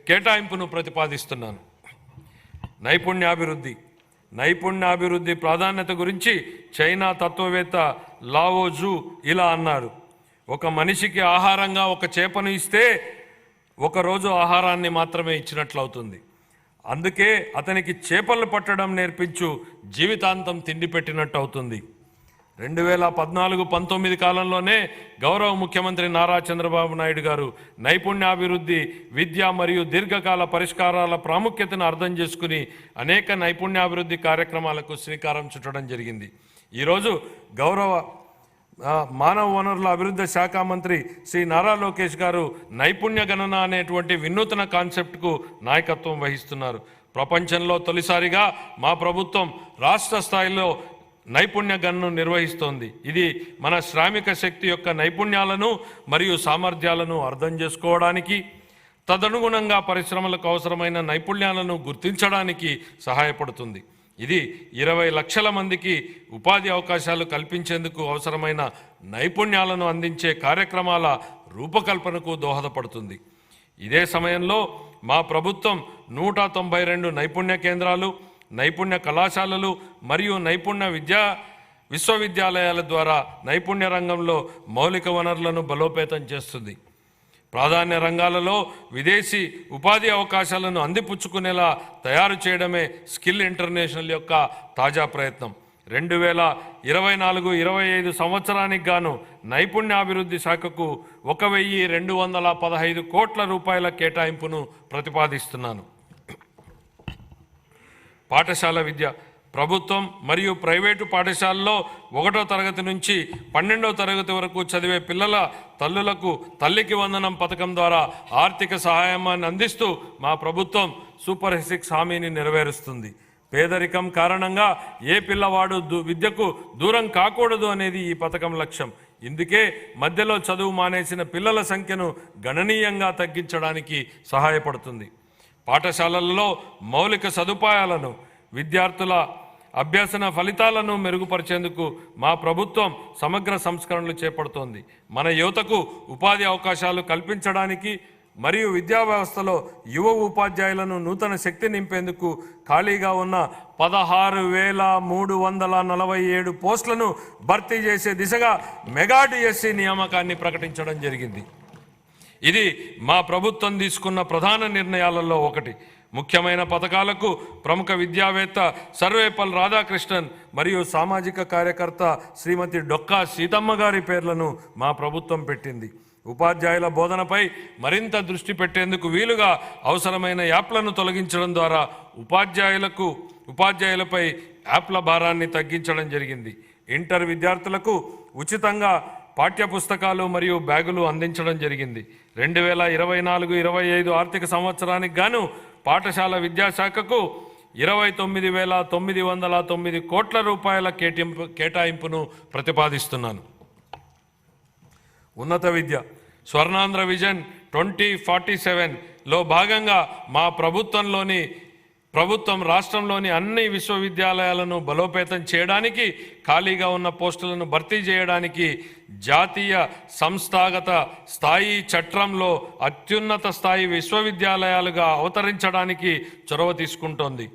కేటాయింపును ప్రతిపాదిస్తున్నాను. నైపుణ్యాభివృద్ధి ప్రాధాన్యత గురించి చైనా తత్వవేత్త లావో జూ ఇలా అన్నారు: ఒక మనిషికి ఆహారంగా ఒక చేపను ఇస్తే ఒకరోజు ఆహారాన్ని మాత్రమే ఇచ్చినట్లవుతుంది. అందుకే అతనికి చేపలు పట్టడం నేర్పించు, జీవితాంతం తిండి పెట్టినట్టు అవుతుంది. 2014-19 కాలంలోనే గౌరవ ముఖ్యమంత్రి నారా చంద్రబాబు నాయుడు గారు నైపుణ్యాభివృద్ధి, విద్య మరియు దీర్ఘకాల పరిష్కారాల ప్రాముఖ్యతను అర్థం చేసుకుని అనేక నైపుణ్యాభివృద్ధి కార్యక్రమాలకు శ్రీకారం చుట్టడం జరిగింది. ఈరోజు గౌరవ మానవ వనరుల అభివృద్ధి శాఖ మంత్రి శ్రీ నారా లోకేష్ గారు నైపుణ్య గణన అనేటువంటి వినూతన కాన్సెప్ట్కు నాయకత్వం వహిస్తున్నారు. ప్రపంచంలో తొలిసారిగా మా ప్రభుత్వం రాష్ట్ర స్థాయిలో నైపుణ్య గణను నిర్వహిస్తోంది. ఇది మన శ్రామిక శక్తి యొక్క నైపుణ్యాలను మరియు సామర్థ్యాలను అర్థం చేసుకోవడానికి, తదనుగుణంగా పరిశ్రమలకు అవసరమైన నైపుణ్యాలను గుర్తించడానికి సహాయపడుతుంది. ఇది 20 లక్షల మందికి ఉపాధి అవకాశాలు కల్పించేందుకు అవసరమైన నైపుణ్యాలను అందించే కార్యక్రమాల రూపకల్పనకు దోహదపడుతుంది. ఇదే సమయంలో మా ప్రభుత్వం 192 నైపుణ్య కేంద్రాలు, నైపుణ్య కళాశాలలు మరియు విశ్వవిద్యాలయాల ద్వారా నైపుణ్య రంగంలో మౌలిక వనరులను బలోపేతం చేస్తుంది. ప్రాధాన్య రంగాలలో విదేశీ ఉపాధి అవకాశాలను అందిపుచ్చుకునేలా తయారు చేయడమే స్కిల్ ఇంటర్నేషనల్ యొక్క తాజా ప్రయత్నం. 2024-25 సంవత్సరానికి గాను నైపుణ్యాభివృద్ధి శాఖకు 1,215 కోట్ల రూపాయల కేటాయింపును ప్రతిపాదిస్తున్నాను. పాఠశాల విద్య. ప్రభుత్వం మరియు ప్రైవేటు పాఠశాలలో 1వ తరగతి నుంచి 12వ తరగతి వరకు చదివే పిల్లల తల్లులకు తల్లికి వందనం పథకం ద్వారా ఆర్థిక సహాయాన్ని అందిస్తూ మా ప్రభుత్వం సూపర్ 6 హామీని నెరవేరుస్తుంది. పేదరికం కారణంగా ఏ పిల్లవాడు విద్యకు దూరం కాకూడదు అనేది ఈ పథకం లక్ష్యం. ఇందుకే మధ్యలో చదువు మానేసిన పిల్లల సంఖ్యను గణనీయంగా తగ్గించడానికి సహాయపడుతుంది. పాఠశాలల్లో మౌలిక సదుపాయాలను, విద్యార్థుల అభ్యసన ఫలితాలను మెరుగుపరిచేందుకు మా ప్రభుత్వం సమగ్ర సంస్కరణలు చేపడుతోంది. మన యువతకు ఉపాధి అవకాశాలు కల్పించడానికి మరియు విద్యా వ్యవస్థలో యువ ఉపాధ్యాయులను నూతన శక్తి నింపేందుకు ఖాళీగా ఉన్న 16,347 పోస్టులను భర్తీ చేసే దిశగా మెగా డిఎస్సి నియామకాన్ని ప్రకటించడం జరిగింది. ఇది మా ప్రభుత్వం తీసుకున్న ప్రధాన నిర్ణయాలలో ఒకటి. ముఖ్యమైన పథకాలకు ప్రముఖ విద్యావేత్త సర్వేపల్లి రాధాకృష్ణన్ మరియు సామాజిక కార్యకర్త శ్రీమతి డొక్కా సీతమ్మ గారి పేర్లను మా ప్రభుత్వం పెట్టింది. ఉపాధ్యాయుల బోధనపై మరింత దృష్టి పెట్టేందుకు వీలుగా అవసరమైన యాప్లను తొలగించడం ద్వారా ఉపాధ్యాయులపై యాప్ల భారాన్ని తగ్గించడం జరిగింది. ఇంటర్ విద్యార్థులకు ఉచితంగా పాఠ్యపుస్తకాలు మరియు బ్యాగులు అందించడం జరిగింది. 2024-25 ఆర్థిక సంవత్సరానికి గాను పాఠశాల విద్యాశాఖకు 29,909 కోట్ల రూపాయల కేటాయింపును ప్రతిపాదిస్తున్నాను. ఉన్నత విద్య. స్వర్ణాంధ్ర విజన్ 2047లో భాగంగా మా ప్రభుత్వం రాష్ట్రంలోని అన్ని విశ్వవిద్యాలయాలను బలోపేతం చేయడానికి, ఖాళీగా ఉన్న పోస్టులను భర్తీ చేయడానికి జాతీయ సంస్థాగత స్థాయి చట్రంలో అత్యున్నత స్థాయి విశ్వవిద్యాలయాలుగా అవతరించడానికి చొరవ తీసుకుంటోంది.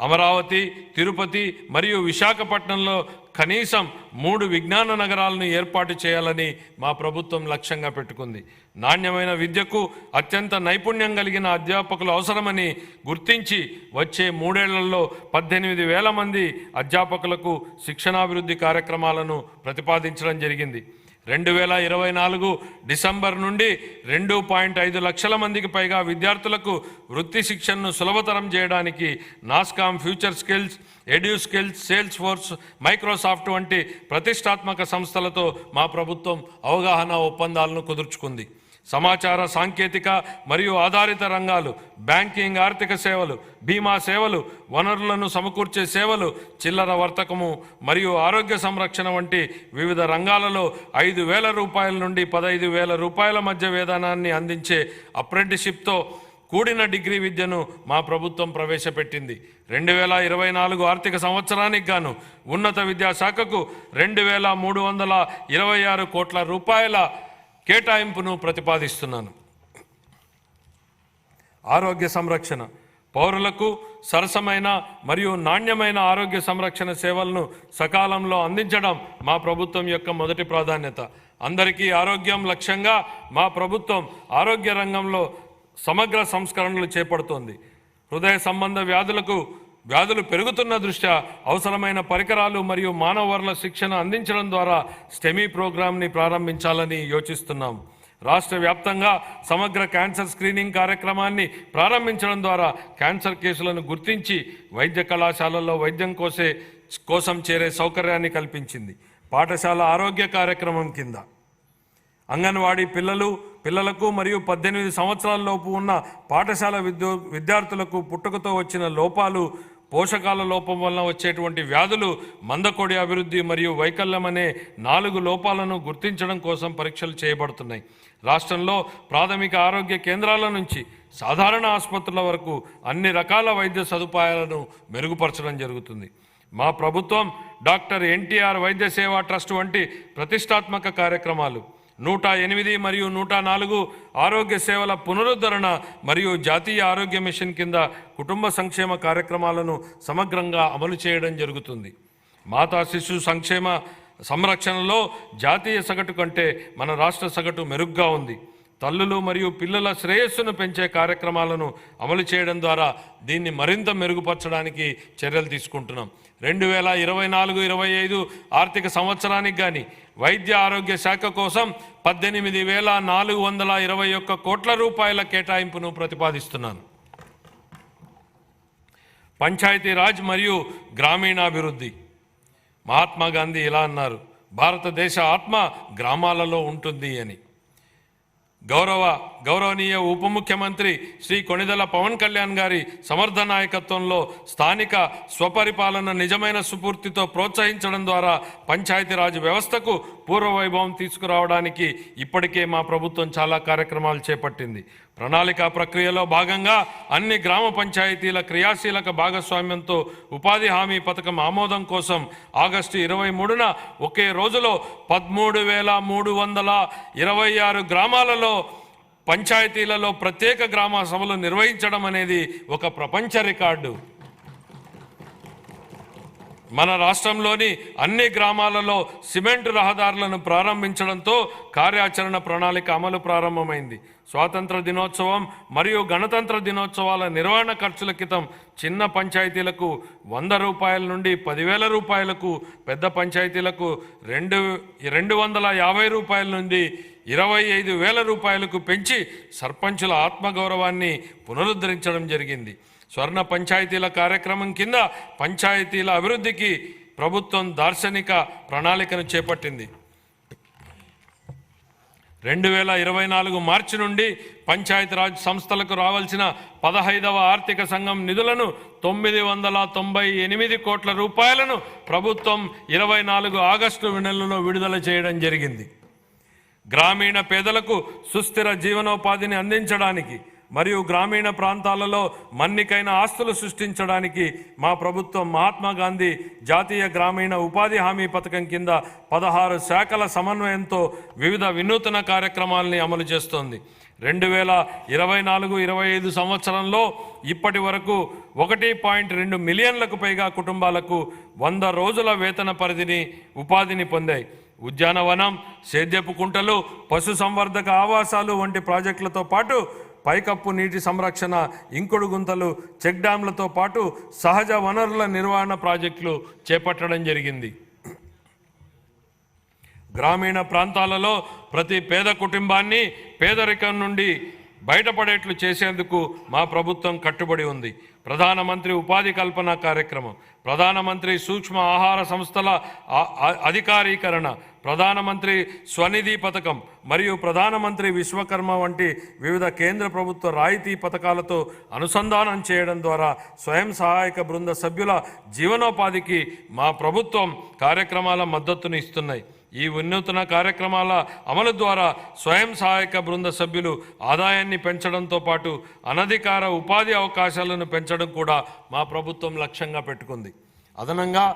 అమరావతి, తిరుపతి మరియు విశాఖపట్నంలో కనీసం 3 విజ్ఞాన నగరాలను ఏర్పాటు చేయాలని మా ప్రభుత్వం లక్ష్యంగా పెట్టుకుంది. నాణ్యమైన విద్యకు అత్యంత నైపుణ్యం కలిగిన అధ్యాపకులు అవసరమని గుర్తించి వచ్చే 3 ఏళ్లలో 18,000 మంది అధ్యాపకులకు శిక్షణాభివృద్ధి కార్యక్రమాలను ప్రతిపాదించడం జరిగింది. 2024 డిసెంబర్ నుండి 2.5 లక్షల మందికి పైగా విద్యార్థులకు వృత్తి శిక్షణను సులభతరం చేయడానికి NASSCOM, future skills, EduSkills, Salesforce, Microsoft వంటి ప్రతిష్టాత్మక సంస్థలతో మా ప్రభుత్వం అవగాహన ఒప్పందాలను కుదుర్చుకుంది. సమాచార సాంకేతిక మరియు ఆధారిత రంగాలు, బ్యాంకింగ్, ఆర్థిక సేవలు, బీమా సేవలు, వనరులను సమకూర్చే సేవలు, చిల్లర వర్తకము మరియు ఆరోగ్య సంరక్షణ వంటి వివిధ రంగాలలో 5,000 రూపాయల నుండి 15,000 రూపాయల మధ్య వేతనాన్ని అందించే అప్రెంటిస్షిప్తో కూడిన డిగ్రీ విద్యను మా ప్రభుత్వం ప్రవేశపెట్టింది. 2024 ఆర్థిక సంవత్సరానికి గాను ఉన్నత విద్యాశాఖకు 2,326 కోట్ల రూపాయల కేటాయింపును ప్రతిపాదిస్తున్నాను. ఆరోగ్య సంరక్షణ. పౌరులకు సరసమైన మరియు నాణ్యమైన ఆరోగ్య సంరక్షణ సేవలను సకాలంలో అందించడం మా ప్రభుత్వం యొక్క మొదటి ప్రాధాన్యత. అందరికీ ఆరోగ్యం లక్ష్యంగా మా ప్రభుత్వం ఆరోగ్య రంగంలో సమగ్ర సంస్కరణలు చేపడుతోంది. హృదయ సంబంధ వ్యాధులు పెరుగుతున్న దృష్ట్యా అవసరమైన పరికరాలు మరియు మానవ వనరుల శిక్షణ అందించడం ద్వారా స్టెమీ ప్రోగ్రాంని ప్రారంభించాలని యోచిస్తున్నాం. రాష్ట్ర వ్యాప్తంగా సమగ్ర క్యాన్సర్ స్క్రీనింగ్ కార్యక్రమాన్ని ప్రారంభించడం ద్వారా క్యాన్సర్ కేసులను గుర్తించి వైద్య కళాశాలల్లో వైద్యం కోసం చేరే సౌకర్యాన్ని కల్పించింది. పాఠశాల ఆరోగ్య కార్యక్రమం కింద అంగన్వాడీ పిల్లలకు మరియు 18 సంవత్సరాల లోపు ఉన్న పాఠశాల విద్యార్థులకు పుట్టుకతో వచ్చిన లోపాలు పోషకాల లోపం వలన వచ్చేటువంటి వ్యాధులు, మందకొడి అభివృద్ధి మరియు వైకల్యం అనే 4 లోపాలను గుర్తించడం కోసం పరీక్షలు చేయబడుతున్నాయి. రాష్ట్రంలో ప్రాథమిక ఆరోగ్య కేంద్రాల నుంచి సాధారణ ఆసుపత్రుల వరకు అన్ని రకాల వైద్య సదుపాయాలను మెరుగుపరచడం జరుగుతుంది. మా ప్రభుత్వం డాక్టర్ ఎన్టీఆర్ వైద్య సేవా ట్రస్ట్ వంటి ప్రతిష్టాత్మక కార్యక్రమాలు, 108 మరియు 104 ఆరోగ్య సేవల పునరుద్ధరణ మరియు జాతీయ ఆరోగ్య మిషన్ కింద కుటుంబ సంక్షేమ కార్యక్రమాలను సమగ్రంగా అమలు చేయడం జరుగుతుంది. మాతా శిశు సంక్షేమ సంరక్షణలో జాతీయ సగటు కంటే మన రాష్ట్ర సగటు మెరుగ్గా ఉంది. తల్లులు మరియు పిల్లల శ్రేయస్సును పెంచే కార్యక్రమాలను అమలు చేయడం ద్వారా దీన్ని మరింత మెరుగుపరచడానికి చర్యలు తీసుకుంటున్నాం. 2024-25 ఆర్థిక సంవత్సరానికి కానీ వైద్య ఆరోగ్య శాఖ కోసం 18,421 కోట్ల రూపాయల కేటాయింపును ప్రతిపాదిస్తున్నాను. పంచాయతీరాజ్ మరియు గ్రామీణాభివృద్ధి. మహాత్మా గాంధీ ఇలా అన్నారు, భారతదేశ ఆత్మ గ్రామాలలో ఉంటుంది అని. గౌరవనీయ ఉప ముఖ్యమంత్రి శ్రీ కొణిదెల పవన్ కళ్యాణ్ గారి సమర్థ నాయకత్వంలో స్థానిక స్వపరిపాలన నిజమైన స్ఫూర్తితో ప్రోత్సహించడం ద్వారా పంచాయతీరాజ్ వ్యవస్థకు పూర్వవైభవం తీసుకురావడానికి ఇప్పటికే మా ప్రభుత్వం చాలా కార్యక్రమాలు చేపట్టింది. ప్రణాళిక ప్రక్రియలో భాగంగా అన్ని గ్రామ పంచాయతీల క్రియాశీలక భాగస్వామ్యంతో ఉపాధి హామీ పథకం ఆమోదం కోసం ఆగస్టు 23న ఒకే రోజులో 13,326 గ్రామాలలో పంచాయతీలలో ప్రత్యేక గ్రామ సభలు నిర్వహించడం అనేది ఒక ప్రపంచ రికార్డు. మన రాష్ట్రంలోని అన్ని గ్రామాలలో సిమెంట్ రహదారులను ప్రారంభించడంతో కార్యాచరణ ప్రణాళిక అమలు ప్రారంభమైంది. స్వాతంత్ర దినోత్సవం మరియు గణతంత్ర దినోత్సవాల నిర్వహణ ఖర్చుల క్రితం చిన్న పంచాయతీలకు 100 రూపాయల నుండి 10,000 రూపాయలకు, పెద్ద పంచాయతీలకు 250 రూపాయల నుండి 25,000 రూపాయలకు పెంచి సర్పంచుల ఆత్మగౌరవాన్ని పునరుద్ధరించడం జరిగింది. స్వర్ణ పంచాయతీల కార్యక్రమం కింద పంచాయతీల అభివృద్ధికి ప్రభుత్వం దార్శనిక ప్రణాళికను చేపట్టింది. 2024 మార్చి నుండి పంచాయతీరాజ్ సంస్థలకు రావాల్సిన 15వ ఆర్థిక సంఘం నిధులను 998 కోట్ల రూపాయలను ప్రభుత్వం 24 ఆగస్టు నెలలో విడుదల చేయడం జరిగింది. గ్రామీణ పేదలకు సుస్థిర జీవనోపాధిని అందించడానికి మరియు గ్రామీణ ప్రాంతాలలో మన్నికైన ఆస్తులు సృష్టించడానికి మా ప్రభుత్వం మహాత్మా గాంధీ జాతీయ గ్రామీణ ఉపాధి హామీ పథకం కింద 16 శాఖల సమన్వయంతో వివిధ వినూతన కార్యక్రమాలని అమలు చేస్తోంది. 2024-25 సంవత్సరంలో ఇప్పటి వరకు 1.2 మిలియన్లకు పైగా కుటుంబాలకు 100 రోజుల వేతన ఉపాధిని పొందాయి. ఉద్యానవనం, సేద్యపు కుంటలు, పశు సంవర్ధక ఆవాసాలు వంటి ప్రాజెక్టులతో పాటు పైకప్పు నీటి సంరక్షణ, ఇంకుడు గుంతలు, చెక్ డ్యాంలతో పాటు సహజ వనరుల నిర్వహణ ప్రాజెక్టులు చేపట్టడం జరిగింది. గ్రామీణ ప్రాంతాలలో ప్రతి పేద కుటుంబాన్ని పేదరికం నుండి బయటపడేట్లు చేసేందుకు మా ప్రభుత్వం కట్టుబడి ఉంది. ప్రధానమంత్రి ఉపాధి కల్పన కార్యక్రమం, ప్రధానమంత్రి సూక్ష్మ ఆహార సంస్థల అధికారీకరణ, ప్రధానమంత్రి స్వనిధి పథకం మరియు ప్రధానమంత్రి విశ్వకర్మ వంటి వివిధ కేంద్ర ప్రభుత్వ రాయితీ పథకాలతో అనుసంధానం చేయడం ద్వారా స్వయం సహాయక బృంద సభ్యుల జీవనోపాధికి మా ప్రభుత్వం కార్యక్రమాల మద్దతును ఇస్తున్నాయి. ఈ వినూత్న కార్యక్రమాల అమలు ద్వారా స్వయం సహాయక బృంద సభ్యులు ఆదాయాన్ని పెంచడంతో పాటు అనధికార ఉపాధి అవకాశాలను పెంచడం కూడా మా ప్రభుత్వం లక్ష్యంగా పెట్టుకుంది. అదనంగా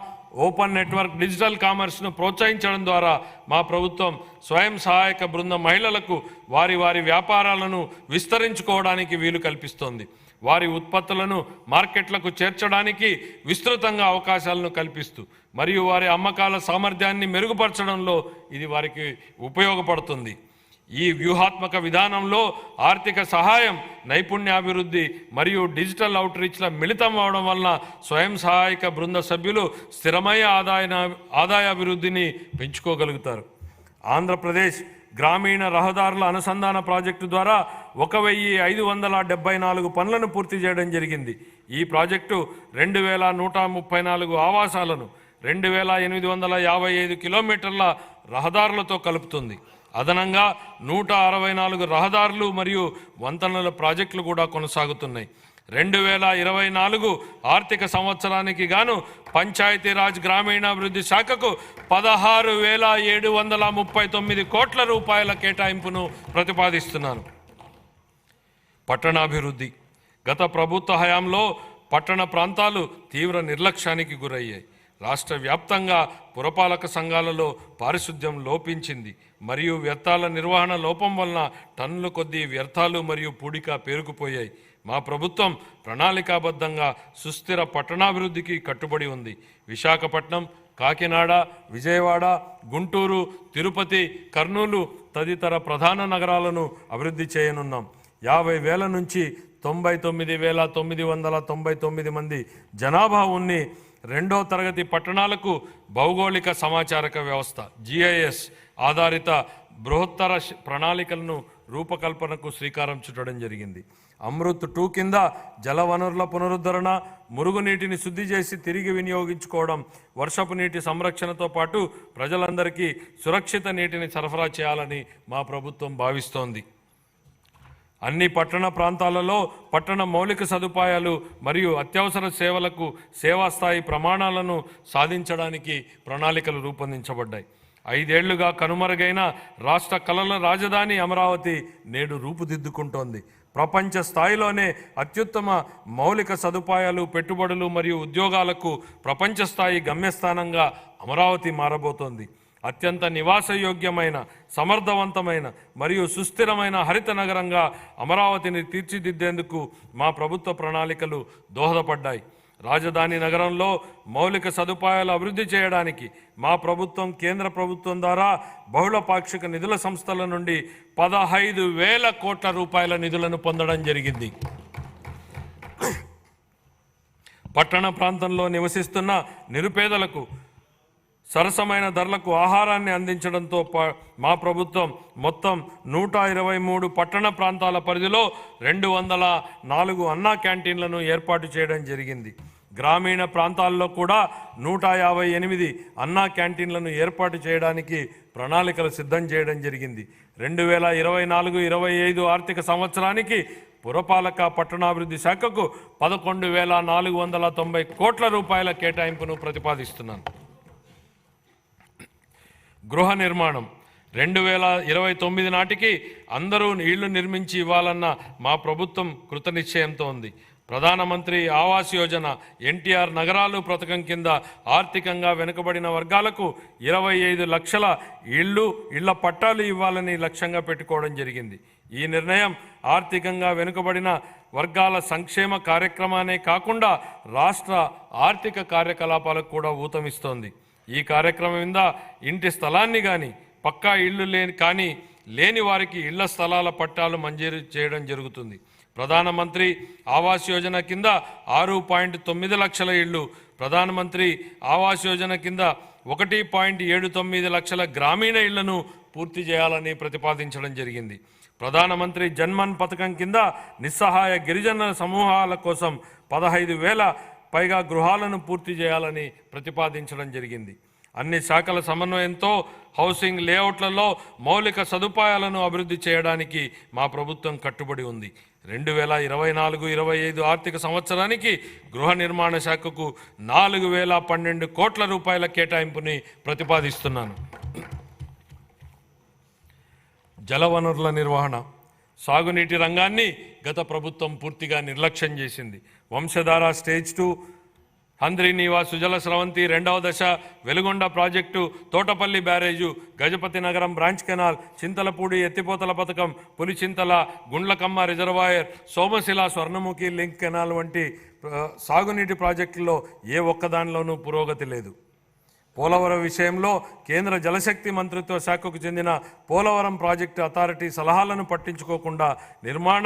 ఓపెన్ నెట్వర్క్ డిజిటల్ కామర్స్ను ప్రోత్సహించడం ద్వారా మా ప్రభుత్వం స్వయం సహాయక బృంద మహిళలకు వారి వ్యాపారాలను విస్తరించుకోవడానికి వీలు కల్పిస్తోంది. వారి ఉత్పత్తులను మార్కెట్లకు చేర్చడానికి విస్తృతంగా అవకాశాలను కల్పిస్తూ మరియు వారి అమ్మకాల సామర్థ్యాన్ని మెరుగుపరచడంలో ఇది వారికి ఉపయోగపడుతుంది. ఈ వ్యూహాత్మక విధానంలో ఆర్థిక సహాయం, నైపుణ్యాభివృద్ధి మరియు డిజిటల్ అవుట్రీచ్ల మిళితం అవడం వలన స్వయం సహాయక బృంద సభ్యులు స్థిరమైన ఆదాయాభివృద్ధిని పెంచుకోగలుగుతారు. ఆంధ్రప్రదేశ్ గ్రామీణ రహదారుల అనుసంధాన ప్రాజెక్టు ద్వారా 1,574 పనులను పూర్తి చేయడం జరిగింది. ఈ ప్రాజెక్టు 2,134 ఆవాసాలను 2,855 కిలోమీటర్ల రహదారులతో కలుపుతుంది. అదనంగా 164 రహదారులు మరియు వంతెనల ప్రాజెక్టులు కూడా కొనసాగుతున్నాయి. 2024 ఆర్థిక సంవత్సరానికి గాను పంచాయతీరాజ్ గ్రామీణాభివృద్ధి శాఖకు 16,739 కోట్ల రూపాయల కేటాయింపును ప్రతిపాదిస్తున్నాను. పట్టణాభివృద్ధి. గత ప్రభుత్వ హయాంలో పట్టణ ప్రాంతాలు తీవ్ర నిర్లక్ష్యానికి గురయ్యాయి. రాష్ట్ర వ్యాప్తంగా పురపాలక సంఘాలలో పారిశుద్ధ్యం లోపించింది మరియు వ్యర్థాల నిర్వహణ లోపం వలన టన్నుల కొద్దీ వ్యర్థాలు మరియు పూడిక పేరుకుపోయాయి. మా ప్రభుత్వం ప్రణాళికాబద్ధంగా సుస్థిర పట్టణాభివృద్ధికి కట్టుబడి ఉంది. విశాఖపట్నం, కాకినాడ, విజయవాడ, గుంటూరు, తిరుపతి, కర్నూలు తదితర ప్రధాన నగరాలను అభివృద్ధి చేయనున్నాం. 50,000 నుంచి 99,999 మంది జనాభా ఉన్ని రెండో తరగతి పట్టణాలకు భౌగోళిక సమాచారక వ్యవస్థ GIS ఆధారిత బృహత్తర ప్రణాళికలను రూపకల్పనకు శ్రీకారం చుట్టడం జరిగింది. అమృత్ 2 కింద జలవనరుల పునరుద్ధరణ, మురుగునీటిని శుద్ధి చేసి తిరిగి వినియోగించుకోవడం, వర్షపు నీటి సంరక్షణతో పాటు ప్రజలందరికీ సురక్షిత నీటిని సరఫరా చేయాలని మా ప్రభుత్వం భావిస్తోంది. అన్ని పట్టణ ప్రాంతాలలో పట్టణ మౌలిక సదుపాయాలు మరియు అత్యవసర సేవలకు సేవా స్థాయి ప్రమాణాలను సాధించడానికి ప్రణాళికలు రూపొందించబడ్డాయి. 5 ఏళ్లుగా కనుమరుగైన రాష్ట్ర కళల రాజధాని అమరావతి నేడు రూపుదిద్దుకుంటోంది. ప్రపంచ స్థాయిలోనే అత్యుత్తమ మౌలిక సదుపాయాలు, పెట్టుబడులు మరియు ఉద్యోగాలకు ప్రపంచ స్థాయి గమ్యస్థానంగా అమరావతి మారబోతోంది. అత్యంత నివాసయోగ్యమైన, సమర్థవంతమైన మరియు సుస్థిరమైన హరిత నగరంగా అమరావతిని తీర్చిదిద్దేందుకు మా ప్రభుత్వ ప్రణాళికలు దోహదపడ్డాయి. రాజధాని నగరంలో మౌలిక సదుపాయాలు అభివృద్ధి చేయడానికి మా ప్రభుత్వం కేంద్ర ప్రభుత్వం ద్వారా బహుళ పాక్షిక నిధుల సంస్థల నుండి 15,000 కోట్ల రూపాయల నిధులను పొందడం జరిగింది. పట్టణ ప్రాంతంలో నివసిస్తున్న నిరుపేదలకు సరసమైన ధరలకు ఆహారాన్ని అందించడంతో మా ప్రభుత్వం మొత్తం 123 పట్టణ ప్రాంతాల పరిధిలో 204 అన్నా క్యాంటీన్లను ఏర్పాటు చేయడం జరిగింది. గ్రామీణ ప్రాంతాల్లో కూడా 158 అన్నా క్యాంటీన్లను ఏర్పాటు చేయడానికి ప్రణాళికలు సిద్ధం చేయడం జరిగింది. 2024-25 ఆర్థిక సంవత్సరానికి పురపాలక పట్టణాభివృద్ధి శాఖకు 11,490 కోట్ల రూపాయల కేటాయింపును ప్రతిపాదిస్తున్నాను. గృహ నిర్మాణం. 2029 నాటికి అందరూ ఇళ్లు నిర్మించి ఇవ్వాలన్న మా ప్రభుత్వం కృతనిశ్చయంతో ఉంది. ప్రధానమంత్రి ఆవాస్ యోజన, NTR నగరాలు పథకం కింద ఆర్థికంగా వెనుకబడిన వర్గాలకు 25 లక్షల ఇళ్ల పట్టాలు ఇవ్వాలని లక్ష్యంగా పెట్టుకోవడం జరిగింది. ఈ నిర్ణయం ఆర్థికంగా వెనుకబడిన వర్గాల సంక్షేమ కార్యక్రమానే కాకుండా రాష్ట్ర ఆర్థిక కార్యకలాపాలకు కూడా ఊతమిస్తోంది. ఈ కార్యక్రమం కింద ఇంటి స్థలాన్ని కానీ పక్కా ఇళ్ళు లేని వారికి ఇళ్ల స్థలాల పట్టాలు మంజూరు చేయడం జరుగుతుంది. ప్రధానమంత్రి ఆవాస్ యోజన కింద 6.9 లక్షల ఇళ్ళు, ప్రధానమంత్రి ఆవాస్ యోజన కింద 1.79 లక్షల గ్రామీణ ఇళ్లను పూర్తి చేయాలని ప్రతిపాదించడం జరిగింది. ప్రధానమంత్రి జన్మన్ పథకం కింద నిస్సహాయ గిరిజన సమూహాల కోసం 15,000 పైగా గృహాలను పూర్తి చేయాలని ప్రతిపాదించడం జరిగింది. అన్ని శాఖల సమన్వయంతో హౌసింగ్ లేఅవుట్లలో మౌలిక సదుపాయాలను అభివృద్ధి చేయడానికి మా ప్రభుత్వం కట్టుబడి ఉంది. 2024-25 ఆర్థిక సంవత్సరానికి గృహ నిర్మాణ శాఖకు 4,012 కోట్ల రూపాయల కేటాయింపుని ప్రతిపాదిస్తున్నాను. జలవనరుల నిర్వహణ. సాగునీటి రంగాన్ని గత ప్రభుత్వం పూర్తిగా నిర్లక్ష్యం చేసింది. వంశధార స్టేజ్ 2, హంద్రీనీవా సుజల స్రవంతి 2వ దశ, వెలుగొండ ప్రాజెక్టు, తోటపల్లి బ్యారేజు, గజపతి నగరం బ్రాంచ్ కెనాల్, చింతలపూడి ఎత్తిపోతల పథకం, Pulichintala, Gundlakamma reservoir, Somasila Swarnamukhi link canal వంటి సాగునీటి ప్రాజెక్టుల్లో ఏ ఒక్కదానిలోనూ పురోగతి లేదు. పోలవరం విషయంలో కేంద్ర జలశక్తి మంత్రిత్వ శాఖకు చెందిన పోలవరం ప్రాజెక్టు అథారిటీ సలహాలను పట్టించుకోకుండా నిర్మాణ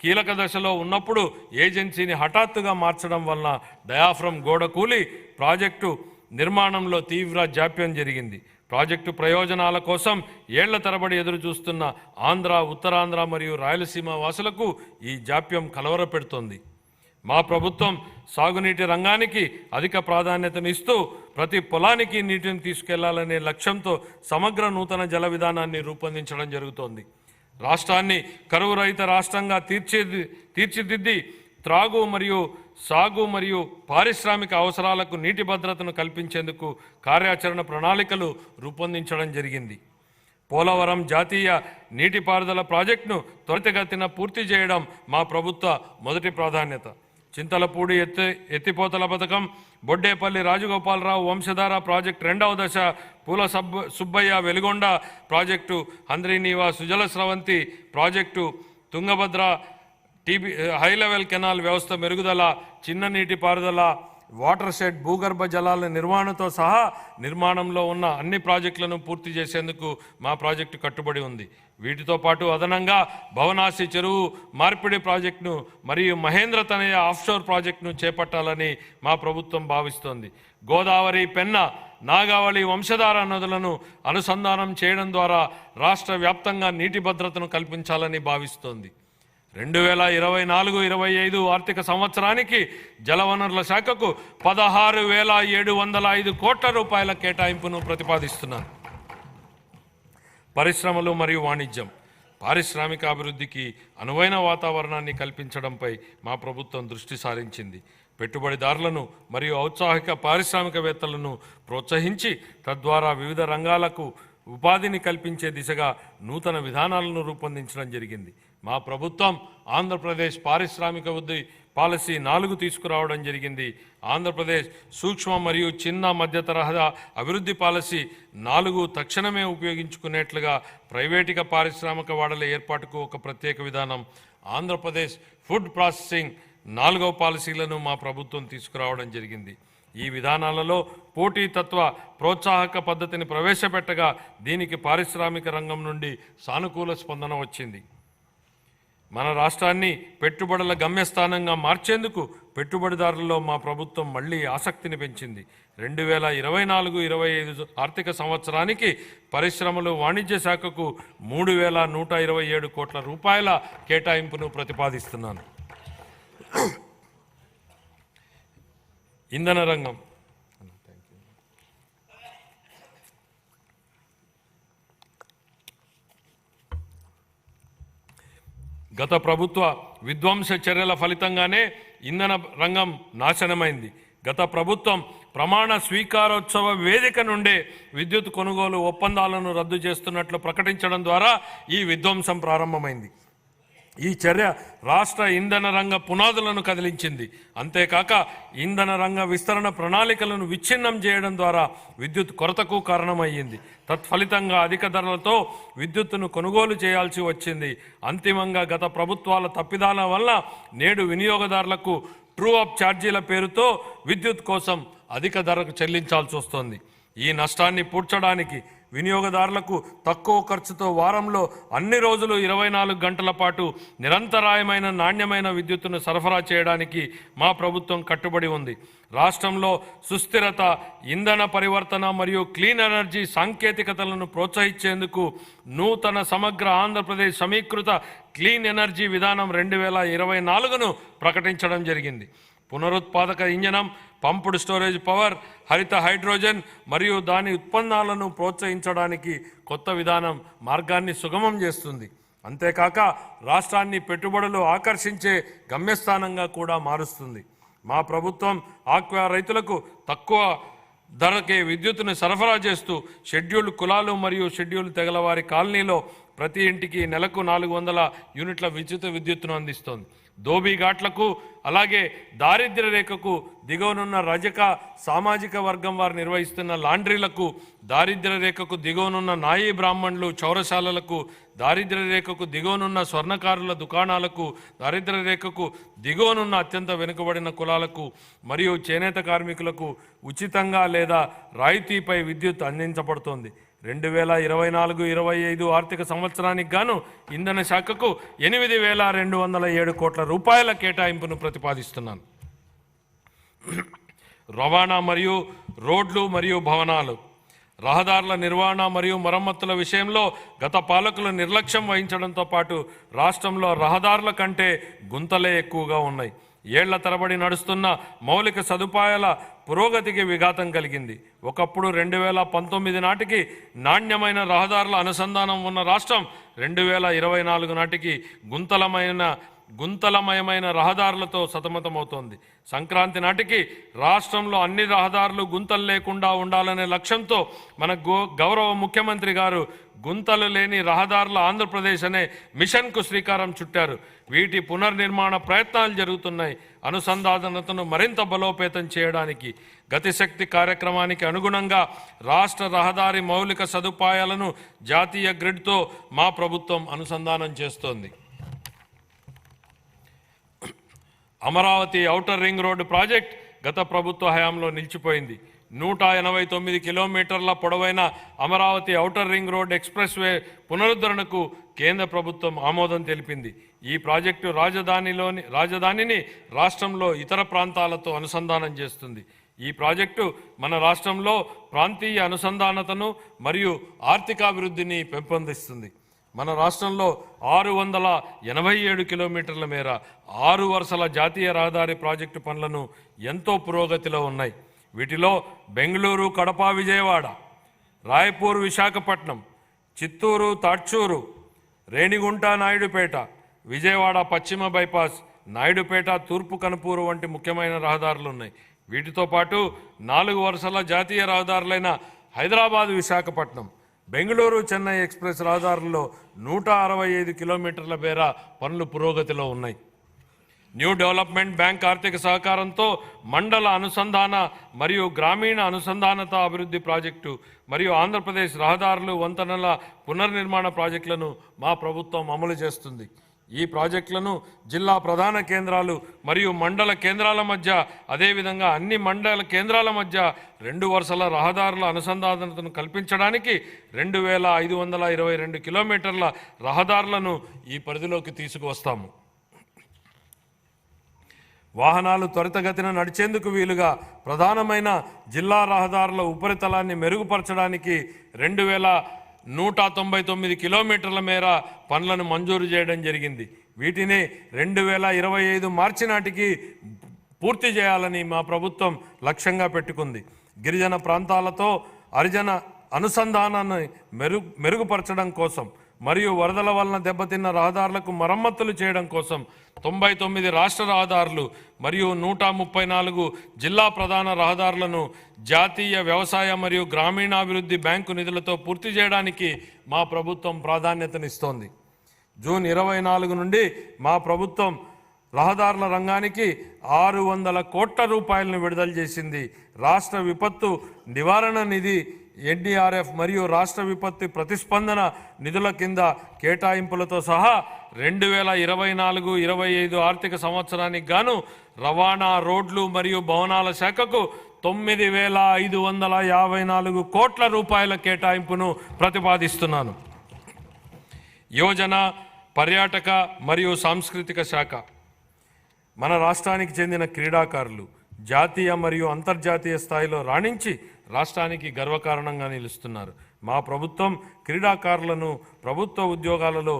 కీలక దశలో ఉన్నప్పుడు ఏజెన్సీని హఠాత్తుగా మార్చడం వలన డయాఫ్రమ్ గోడ కూలి ప్రాజెక్టు నిర్మాణంలో తీవ్ర జాప్యం జరిగింది. ప్రాజెక్టు ప్రయోజనాల కోసం ఏళ్ల తరబడి ఎదురు చూస్తున్న ఆంధ్ర, ఉత్తరాంధ్ర మరియు రాయలసీమ వాసులకు ఈ జాప్యం కలవరపెడుతోంది. మా ప్రభుత్వం సాగునీటి రంగానికి అధిక ప్రాధాన్యతనిస్తూ ప్రతి పొలానికి నీటిని తీసుకెళ్లాలనే లక్ష్యంతో సమగ్ర నూతన జల విధానాన్ని రూపొందించడం జరుగుతోంది. రాష్ట్రాన్ని కరువు రహిత రాష్ట్రంగా తీర్చిదిద్ది త్రాగు మరియు సాగు మరియు పారిశ్రామిక అవసరాలకు నీటి భద్రతను కల్పించేందుకు కార్యాచరణ ప్రణాళికలు రూపొందించడం జరిగింది. పోలవరం జాతీయ నీటిపారుదల ప్రాజెక్టును త్వరితగతిన పూర్తి చేయడం మా ప్రభుత్వ మొదటి ప్రాధాన్యత. చింతలపూడి ఎత్తిపోతల పథకం, బొడ్డేపల్లి రాజగోపాలరావు వంశధార ప్రాజెక్టు రెండవ దశ, Poola Subbaiah Veligonda project, Handrineeva Sujala Sravanthi project, Tungabhadra high level canal వ్యవస్థ మెరుగుదల, చిన్న నీటి పారుదల, వాటర్ షెడ్, భూగర్భ జలాల నిర్వహణతో సహా నిర్మాణంలో ఉన్న అన్ని ప్రాజెక్టులను పూర్తి చేసేందుకు మా ప్రాజెక్టు కట్టుబడి ఉంది. వీటితో పాటు అదనంగా భవనాసి చెరువు మార్పిడి ప్రాజెక్టును మరియు మహేంద్ర తనయ ఆఫ్షోర్ ప్రాజెక్టును చేపట్టాలని మా ప్రభుత్వం భావిస్తోంది. గోదావరి, పెన్న, నాగావళి వంశధార నదులను అనుసంధానం చేయడం ద్వారా రాష్ట్ర వ్యాప్తంగా నీటి భద్రతను కల్పించాలని భావిస్తోంది. 2024-25 ఆర్థిక సంవత్సరానికి జలవనరుల శాఖకు 16,705 కోట్ల రూపాయల కేటాయింపును ప్రతిపాదిస్తున్నాను. పరిశ్రమలు మరియు వాణిజ్యం, పారిశ్రామిక అభివృద్ధికి అనువైన వాతావరణాన్ని కల్పించడంపై మా ప్రభుత్వం దృష్టి సారించింది. పెట్టుబడిదారులను మరియు ఔత్సాహిక పారిశ్రామికవేత్తలను ప్రోత్సహించి తద్వారా వివిధ రంగాలకు ఉపాధిని కల్పించే దిశగా నూతన విధానాలను రూపొందించడం జరిగింది. మా ప్రభుత్వం ఆంధ్రప్రదేశ్ పారిశ్రామిక వృద్ధి పాలసీ 4 తీసుకురావడం జరిగింది. ఆంధ్రప్రదేశ్ సూక్ష్మ మరియు చిన్న మధ్య తరహా అభివృద్ధి పాలసీ 4 తక్షణమే ఉపయోగించుకునేట్లుగా ప్రైవేటిక పారిశ్రామిక వాడల ఏర్పాటుకు ఒక ప్రత్యేక విధానం, ఆంధ్రప్రదేశ్ ఫుడ్ ప్రాసెసింగ్ 4వ పాలసీలను మా ప్రభుత్వం తీసుకురావడం జరిగింది. ఈ విధానాలలో పోటీతత్వ ప్రోత్సాహక పద్ధతిని ప్రవేశపెట్టగా దీనికి పారిశ్రామిక రంగం నుండి సానుకూల స్పందన వచ్చింది. మన రాష్ట్రాన్ని పెట్టుబడుల గమ్యస్థానంగా మార్చేందుకు పెట్టుబడిదారులలో మా ప్రభుత్వం మళ్లీ ఆసక్తిని పెంచింది. 2024-25 ఆర్థిక సంవత్సరానికి పరిశ్రమలు వాణిజ్య శాఖకు 3,127 కోట్ల రూపాయల కేటాయింపును ప్రతిపాదిస్తున్నాను. ఇంధన రంగం, గత ప్రభుత్వ విధ్వంస చర్యల ఫలితంగానే ఇంధన రంగం నాశనమైంది. గత ప్రభుత్వం ప్రమాణ స్వీకారోత్సవ వేదిక నుండే విద్యుత్ కొనుగోలు ఒప్పందాలను రద్దు చేస్తున్నట్లు ప్రకటించడం ద్వారా ఈ విధ్వంసం ప్రారంభమైంది. ఈ చర్య రాష్ట్ర ఇంధన రంగ పునాదులను కదిలించింది. అంతేకాక ఇంధన రంగ విస్తరణ ప్రణాళికలను విచ్ఛిన్నం చేయడం ద్వారా విద్యుత్ కొరతకు కారణమయ్యింది. తత్ఫలితంగా అధిక ధరలతో విద్యుత్తును కొనుగోలు చేయాల్సి వచ్చింది. అంతిమంగా గత ప్రభుత్వాల తప్పిదాల వల్ల నేడు వినియోగదారులకు ట్రూ అప్ ఛార్జీల పేరుతో విద్యుత్ కోసం అధిక ధరకు చెల్లించాల్సి వస్తోంది. ఈ నష్టాన్ని పూడ్చడానికి వినియోగదారులకు తక్కువ ఖర్చుతో వారంలో అన్ని రోజులు 24 గంటల పాటు నిరంతరాయమైన నాణ్యమైన విద్యుత్తును సరఫరా చేయడానికి మా ప్రభుత్వం కట్టుబడి ఉంది. రాష్ట్రంలో సుస్థిరత, ఇంధన పరివర్తన మరియు క్లీన్ ఎనర్జీ సాంకేతికతలను ప్రోత్సహించేందుకు నూతన సమగ్ర ఆంధ్రప్రదేశ్ సమీకృత క్లీన్ ఎనర్జీ విధానం 2024ను ప్రకటించడం జరిగింది. పునరుత్పాదక ఇంధనం, పంప్డ్ స్టోరేజ్ పవర్, హరిత హైడ్రోజన్ మరియు దాని ఉత్పన్నాలను ప్రోత్సహించడానికి కొత్త విధానం మార్గాన్ని సుగమం చేస్తుంది. అంతేకాక రాష్ట్రాన్ని పెట్టుబడులు ఆకర్షించే గమ్యస్థానంగా కూడా మారుస్తుంది. మా ప్రభుత్వం ఆక్వా రైతులకు తక్కువ ధరకే విద్యుత్తును సరఫరా చేస్తూ షెడ్యూల్డ్ కులాలు మరియు షెడ్యూల్డ్ తెగల వారి కాలనీలో ప్రతి ఇంటికి నెలకు 400 యూనిట్ల ఉచిత విద్యుత్తును అందిస్తోంది. ధోబీ ఘాట్లకు అలాగే దారిద్ర్య రేఖకు దిగువనున్న రజక సామాజిక వర్గం వారు నిర్వహిస్తున్న లాండ్రీలకు, దారిద్ర్య రేఖకు దిగువనున్న నాయీ బ్రాహ్మణులు చౌరశాలలకు, దారిద్ర్య రేఖకు దిగువనున్న స్వర్ణకారుల దుకాణాలకు, దారిద్ర్య రేఖకు దిగువనున్న అత్యంత వెనుకబడిన కులాలకు మరియు చేనేత కార్మికులకు ఉచితంగా లేదా రాయితీపై విద్యుత్ అందించబడుతోంది. 2024-25 ఆర్థిక సంవత్సరానికి గాను ఇంధన శాఖకు 8,207 కోట్ల రూపాయల కేటాయింపును ప్రతిపాదిస్తున్నాను. రవాణా మరియు రోడ్లు మరియు భవనాలు, రహదారుల నిర్వహణ మరియు మరమ్మతుల విషయంలో గత పాలకులు నిర్లక్ష్యం వహించడంతో పాటు రాష్ట్రంలో రహదారుల కంటే గుంతలే ఎక్కువగా ఉన్నాయి. ఏళ్ల తరబడి నడుస్తున్న మౌలిక సదుపాయాల పురోగతికి విఘాతం కలిగింది. ఒకప్పుడు 2019 నాటికి నాణ్యమైన రహదారుల అనుసంధానం ఉన్న రాష్ట్రం 2024 నాటికి గుంతలమైన గుంతలమయమైన రహదారులతో సతమతమవుతోంది. సంక్రాంతి నాటికి రాష్ట్రంలో అన్ని రహదారులు గుంతలు లేకుండా ఉండాలనే లక్ష్యంతో మన గౌరవ ముఖ్యమంత్రి గారు గుంతలు లేని రహదారుల ఆంధ్రప్రదేశ్ అనే మిషన్కు శ్రీకారం చుట్టారు. వీటి పునర్నిర్మాణ ప్రయత్నాలు జరుగుతున్నాయి. అనుసంధానతను మరింత బలోపేతం చేయడానికి గతిశక్తి కార్యక్రమానికి అనుగుణంగా రాష్ట్ర రహదారి మౌలిక సదుపాయాలను జాతీయ గ్రిడ్తో మా ప్రభుత్వం అనుసంధానం చేస్తోంది. Amaravati outer ring road project గత ప్రభుత్వ హయాంలో నిలిచిపోయింది. 189 కిలోమీటర్ల పొడవైన Amaravati outer ring road express way పునరుద్ధరణకు కేంద్ర ప్రభుత్వం ఆమోదం తెలిపింది. ఈ ప్రాజెక్టు రాజధానిని రాష్ట్రంలో ఇతర ప్రాంతాలతో అనుసంధానం చేస్తుంది. ఈ ప్రాజెక్టు మన రాష్ట్రంలో ప్రాంతీయ అనుసంధానతను మరియు ఆర్థికాభివృద్ధిని పెంపొందిస్తుంది. మన రాష్ట్రంలో 687 కిలోమీటర్ల మేర 6 వరుసల జాతీయ రహదారి ప్రాజెక్టు పనులను ఎంతో పురోగతిలో ఉన్నాయి. వీటిలో బెంగళూరు, కడప, విజయవాడ, రాయపూర్, విశాఖపట్నం, చిత్తూరు, తాడ్చూరు, రేణిగుంట, నాయుడుపేట, విజయవాడ పశ్చిమ బైపాస్, నాయుడుపేట, తూర్పు కనుపూరు వంటి ముఖ్యమైన రహదారులు ఉన్నాయి. వీటితో పాటు 4 వరుసల జాతీయ రహదారులైన హైదరాబాద్, విశాఖపట్నం, బెంగళూరు, చెన్నై ఎక్స్ప్రెస్ రహదారుల్లో 165 కిలోమీటర్ల మేర పనులు పురోగతిలో ఉన్నాయి. న్యూ డెవలప్మెంట్ బ్యాంక్ ఆర్థిక సహకారంతో మండల అనుసంధాన మరియు గ్రామీణ అనుసంధానత అభివృద్ధి ప్రాజెక్టు మరియు ఆంధ్రప్రదేశ్ రహదారులు, వంతెనల పునర్నిర్మాణ ప్రాజెక్టులను మా ప్రభుత్వం అమలు చేస్తుంది. ఈ ప్రాజెక్టులను జిల్లా ప్రధాన కేంద్రాలు మరియు మండల కేంద్రాల మధ్య, అదేవిధంగా అన్ని మండల కేంద్రాల మధ్య 2 వరుసల రహదారుల అనుసంధానతను కల్పించడానికి 2522 కిలోమీటర్ల రహదారులను ఈ పరిధిలోకి తీసుకువస్తాము. వాహనాలు త్వరితగతిన నడిచేందుకు వీలుగా ప్రధానమైన జిల్లా రహదారుల ఉపరితలాన్ని మెరుగుపరచడానికి 2199 కిలోమీటర్ల మేర పనులను మంజూరు చేయడం జరిగింది. వీటిని 2025 మార్చి నాటికి పూర్తి చేయాలని మా ప్రభుత్వం లక్ష్యంగా పెట్టుకుంది. గిరిజన ప్రాంతాలతో హరిజన అనుసంధానాన్ని మెరుగుపరచడం కోసం మరియు వరదల వలన దెబ్బతిన్న రహదారులకు మరమ్మతులు చేయడం కోసం 99 రాష్ట్ర రహదారులు మరియు 134 జిల్లా ప్రధాన రహదారులను జాతీయ వ్యవసాయ మరియు గ్రామీణాభివృద్ధి బ్యాంకు నిధులతో పూర్తి చేయడానికి మా ప్రభుత్వం ప్రాధాన్యతనిస్తోంది. జూన్ 24 నుండి మా ప్రభుత్వం రహదారుల రంగానికి 600 కోట్ల రూపాయలను విడుదల చేసింది. రాష్ట్ర విపత్తు నివారణ నిధి, ఎన్డీఆర్ఎఫ్ మరియు రాష్ట్ర విపత్తు ప్రతిస్పందన నిధుల కింద కేటాయింపులతో సహా 2024-25 ఆర్థిక సంవత్సరానికి గాను రవాణా, రోడ్లు మరియు భవనాల శాఖకు 9,554 కోట్ల రూపాయల కేటాయింపును ప్రతిపాదిస్తున్నాను. యోజన, పర్యాటక మరియు సాంస్కృతిక శాఖ మన రాష్ట్రానికి చెందిన క్రీడాకారులు జాతీయ మరియు అంతర్జాతీయ స్థాయిలో రాణించి రాష్ట్రానికి గర్వకారణంగా నిలుస్తున్నారు. మా ప్రభుత్వం క్రీడాకారులను ప్రభుత్వ ఉద్యోగాలలో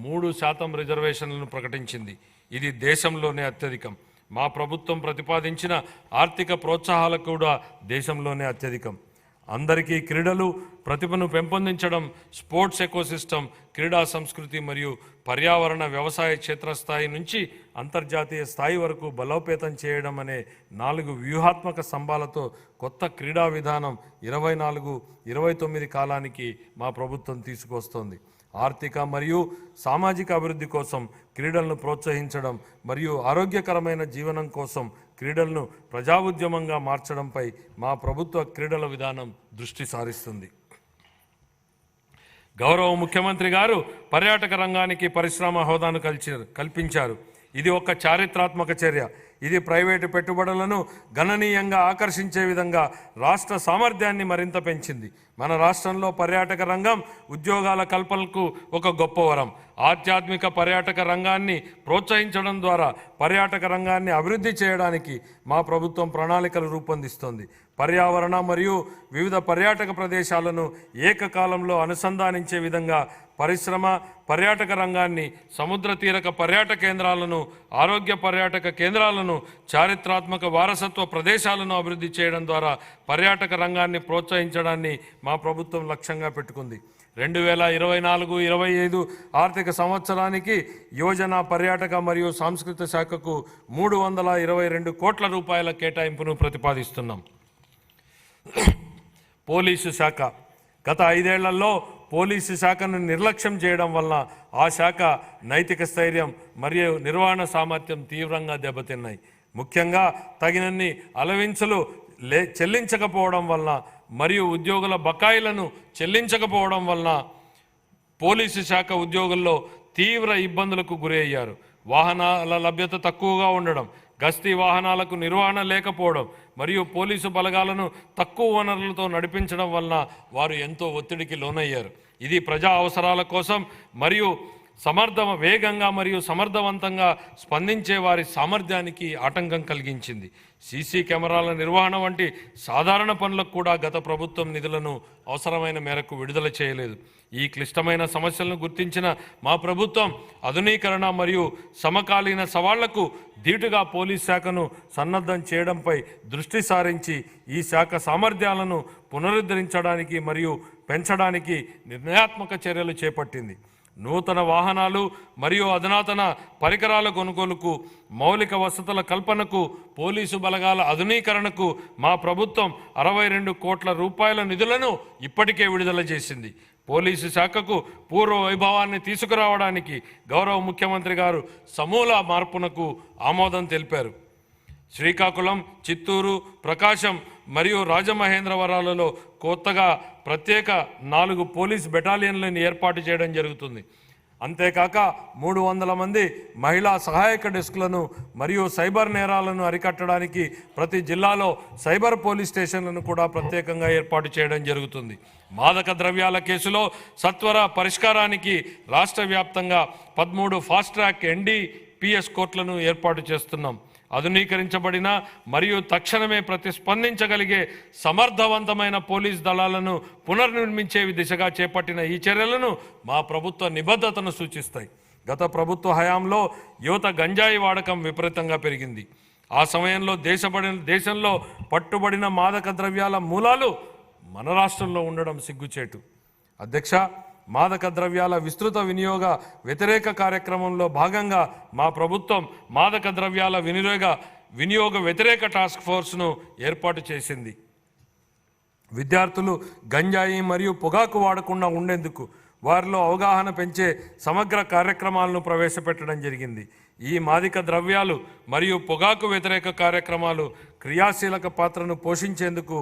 3% రిజర్వేషన్లను ప్రకటించింది. ఇది దేశంలోనే అత్యధికం. మా ప్రభుత్వం ప్రతిపాదించిన ఆర్థిక ప్రోత్సాహాలు కూడా దేశంలోనే అత్యధికం. అందరికీ క్రీడలు ప్రతిభను పెంపొందించడం, స్పోర్ట్స్ ఎకోసిస్టమ్, క్రీడా సంస్కృతి మరియు పర్యావరణ వ్యవసాయ క్షేత్రస్థాయి నుంచి అంతర్జాతీయ స్థాయి వరకు బలోపేతం చేయడం అనే 4 వ్యూహాత్మక స్తంభాలతో కొత్త క్రీడా విధానం 24-29 కాలానికి మా ప్రభుత్వం తీసుకొస్తోంది. ఆర్థిక మరియు సామాజిక అభివృద్ధి కోసం క్రీడలను ప్రోత్సహించడం మరియు ఆరోగ్యకరమైన జీవనం కోసం క్రీడలను ప్రజా ఉద్యమంగా మార్చడంపై మా ప్రభుత్వ క్రీడల విధానం దృష్టి సారిస్తుంది. గౌరవ ముఖ్యమంత్రి గారు పర్యాటక రంగానికి పరిశ్రమ హోదాను కల్పించారు. ఇది ఒక చారిత్రాత్మక చర్య. ఇది ప్రైవేటు పెట్టుబడులను గణనీయంగా ఆకర్షించే విధంగా రాష్ట్ర సామర్థ్యాన్ని మరింత పెంచింది. మన రాష్ట్రంలో పర్యాటక రంగం ఉద్యోగాల కల్పనకు ఒక గొప్ప వరం. ఆధ్యాత్మిక పర్యాటక రంగాన్ని ప్రోత్సహించడం ద్వారా పర్యాటక రంగాన్ని అభివృద్ధి చేయడానికి మా ప్రభుత్వం ప్రణాళికలు రూపొందిస్తోంది. పర్యావరణ మరియు వివిధ పర్యాటక ప్రదేశాలను ఏకకాలంలో అనుసంధానించే విధంగా పరిశ్రమ, పర్యాటక రంగాన్ని, సముద్ర తీరక పర్యాటక కేంద్రాలను, ఆరోగ్య పర్యాటక కేంద్రాలను, చారిత్రాత్మక వారసత్వ ప్రదేశాలను అభివృద్ధి చేయడం ద్వారా పర్యాటక రంగాన్ని ప్రోత్సహించడాన్ని మా ప్రభుత్వం లక్ష్యంగా పెట్టుకుంది. 2024-25 ఆర్థిక సంవత్సరానికి యువజన పర్యాటక మరియు సాంస్కృతిక శాఖకు 322 కోట్ల రూపాయల కేటాయింపును ప్రతిపాదిస్తున్నాం. పోలీసు శాఖ గత 5 ఏళ్లలో పోలీసు శాఖను నిర్లక్ష్యం చేయడం వలన ఆ శాఖ నైతిక స్థైర్యం మరియు నిర్వహణ సామర్థ్యం తీవ్రంగా దెబ్బతిన్నాయి. ముఖ్యంగా తగినన్ని అలవెన్సులు చెల్లించకపోవడం వలన మరియు ఉద్యోగుల బకాయిలను చెల్లించకపోవడం వలన పోలీసు శాఖ ఉద్యోగుల్లో తీవ్ర ఇబ్బందులకు గురి అయ్యారు. వాహనాల లభ్యత తక్కువగా ఉండడం, గస్తీ వాహనాలకు నిర్వహణ లేకపోవడం మరియు పోలీసు బలగాలను తక్కువ వనరులతో నడిపించడం వలన వారు ఎంతో ఒత్తిడికి లోనయ్యారు. ఇది ప్రజా అవసరాల కోసం మరియు వేగంగా మరియు సమర్థవంతంగా స్పందించే వారి సామర్థ్యానికి ఆటంకం కలిగించింది. సీసీ కెమెరాల నిర్వహణ వంటి సాధారణ పనులకు కూడా గత ప్రభుత్వం నిధులను అవసరమైన మేరకు విడుదల చేయలేదు. ఈ క్లిష్టమైన సమస్యలను గుర్తించిన మా ప్రభుత్వం ఆధునీకరణ మరియు సమకాలీన సవాళ్లకు ధీటుగా పోలీస్ శాఖను సన్నద్ధం చేయడంపై దృష్టి సారించి ఈ శాఖ సామర్థ్యాలను పునరుద్ధరించడానికి మరియు పెంచడానికి నిర్ణయాత్మక చర్యలు చేపట్టింది. నూతన వాహనాలు మరియు అధునాతన పరికరాల కొనుగోలుకు, మౌలిక వసతుల కల్పనకు, పోలీసు బలగాల ఆధునీకరణకు మా ప్రభుత్వం 62 కోట్ల రూపాయల నిధులను ఇప్పటికే విడుదల చేసింది. పోలీసు శాఖకు పూర్వ వైభవాన్ని తీసుకురావడానికి గౌరవ ముఖ్యమంత్రి గారు సమూల మార్పునకు ఆమోదం తెలిపారు. శ్రీకాకుళం, చిత్తూరు, ప్రకాశం మరియు రాజమహేంద్రవరాలలో కొత్తగా ప్రత్యేక 4 పోలీస్ బెటాలియన్లను ఏర్పాటు చేయడం జరుగుతుంది. అంతేకాక 300 మంది మహిళా సహాయక డెస్క్లను మరియు సైబర్ నేరాలను అరికట్టడానికి ప్రతి జిల్లాలో సైబర్ పోలీస్ స్టేషన్లను కూడా ప్రత్యేకంగా ఏర్పాటు చేయడం జరుగుతుంది. మాదక ద్రవ్యాల కేసులో సత్వర పరిష్కారానికి రాష్ట్ర వ్యాప్తంగా 13 ఫాస్ట్ ట్రాక్ NDPS కోర్టులను ఏర్పాటు చేస్తున్నాం. ఆధునీకరించబడిన మరియు తక్షణమే ప్రతిస్పందించగలిగే సమర్థవంతమైన పోలీస్ దళాలను పునర్నిర్మించే దిశగా చేపట్టిన ఈ చర్యలను మా ప్రభుత్వ నిబద్ధతను సూచిస్తాయి. గత ప్రభుత్వ హయాంలో యువత గంజాయి వాడకం విపరీతంగా పెరిగింది. ఆ సమయంలో దేశంలో పట్టుబడిన మాదక ద్రవ్యాల మూలాలు మన రాష్ట్రంలో ఉండడం సిగ్గుచేటు. అధ్యక్ష, మాదక ద్రవ్యాల విస్తృత వినియోగ వ్యతిరేక కార్యక్రమంలో భాగంగా మా ప్రభుత్వం మాదక ద్రవ్యాల వినియోగ వ్యతిరేక టాస్క్ ఫోర్స్ను ఏర్పాటు చేసింది. విద్యార్థులు గంజాయి మరియు పొగాకు వాడకుండా ఉండేందుకు వారిలో అవగాహన పెంచే సమగ్ర కార్యక్రమాలను ప్రవేశపెట్టడం జరిగింది. ఈ మాదక ద్రవ్యాలు మరియు పొగాకు వ్యతిరేక కార్యక్రమాలు క్రియాశీలక పాత్రను పోషించేందుకు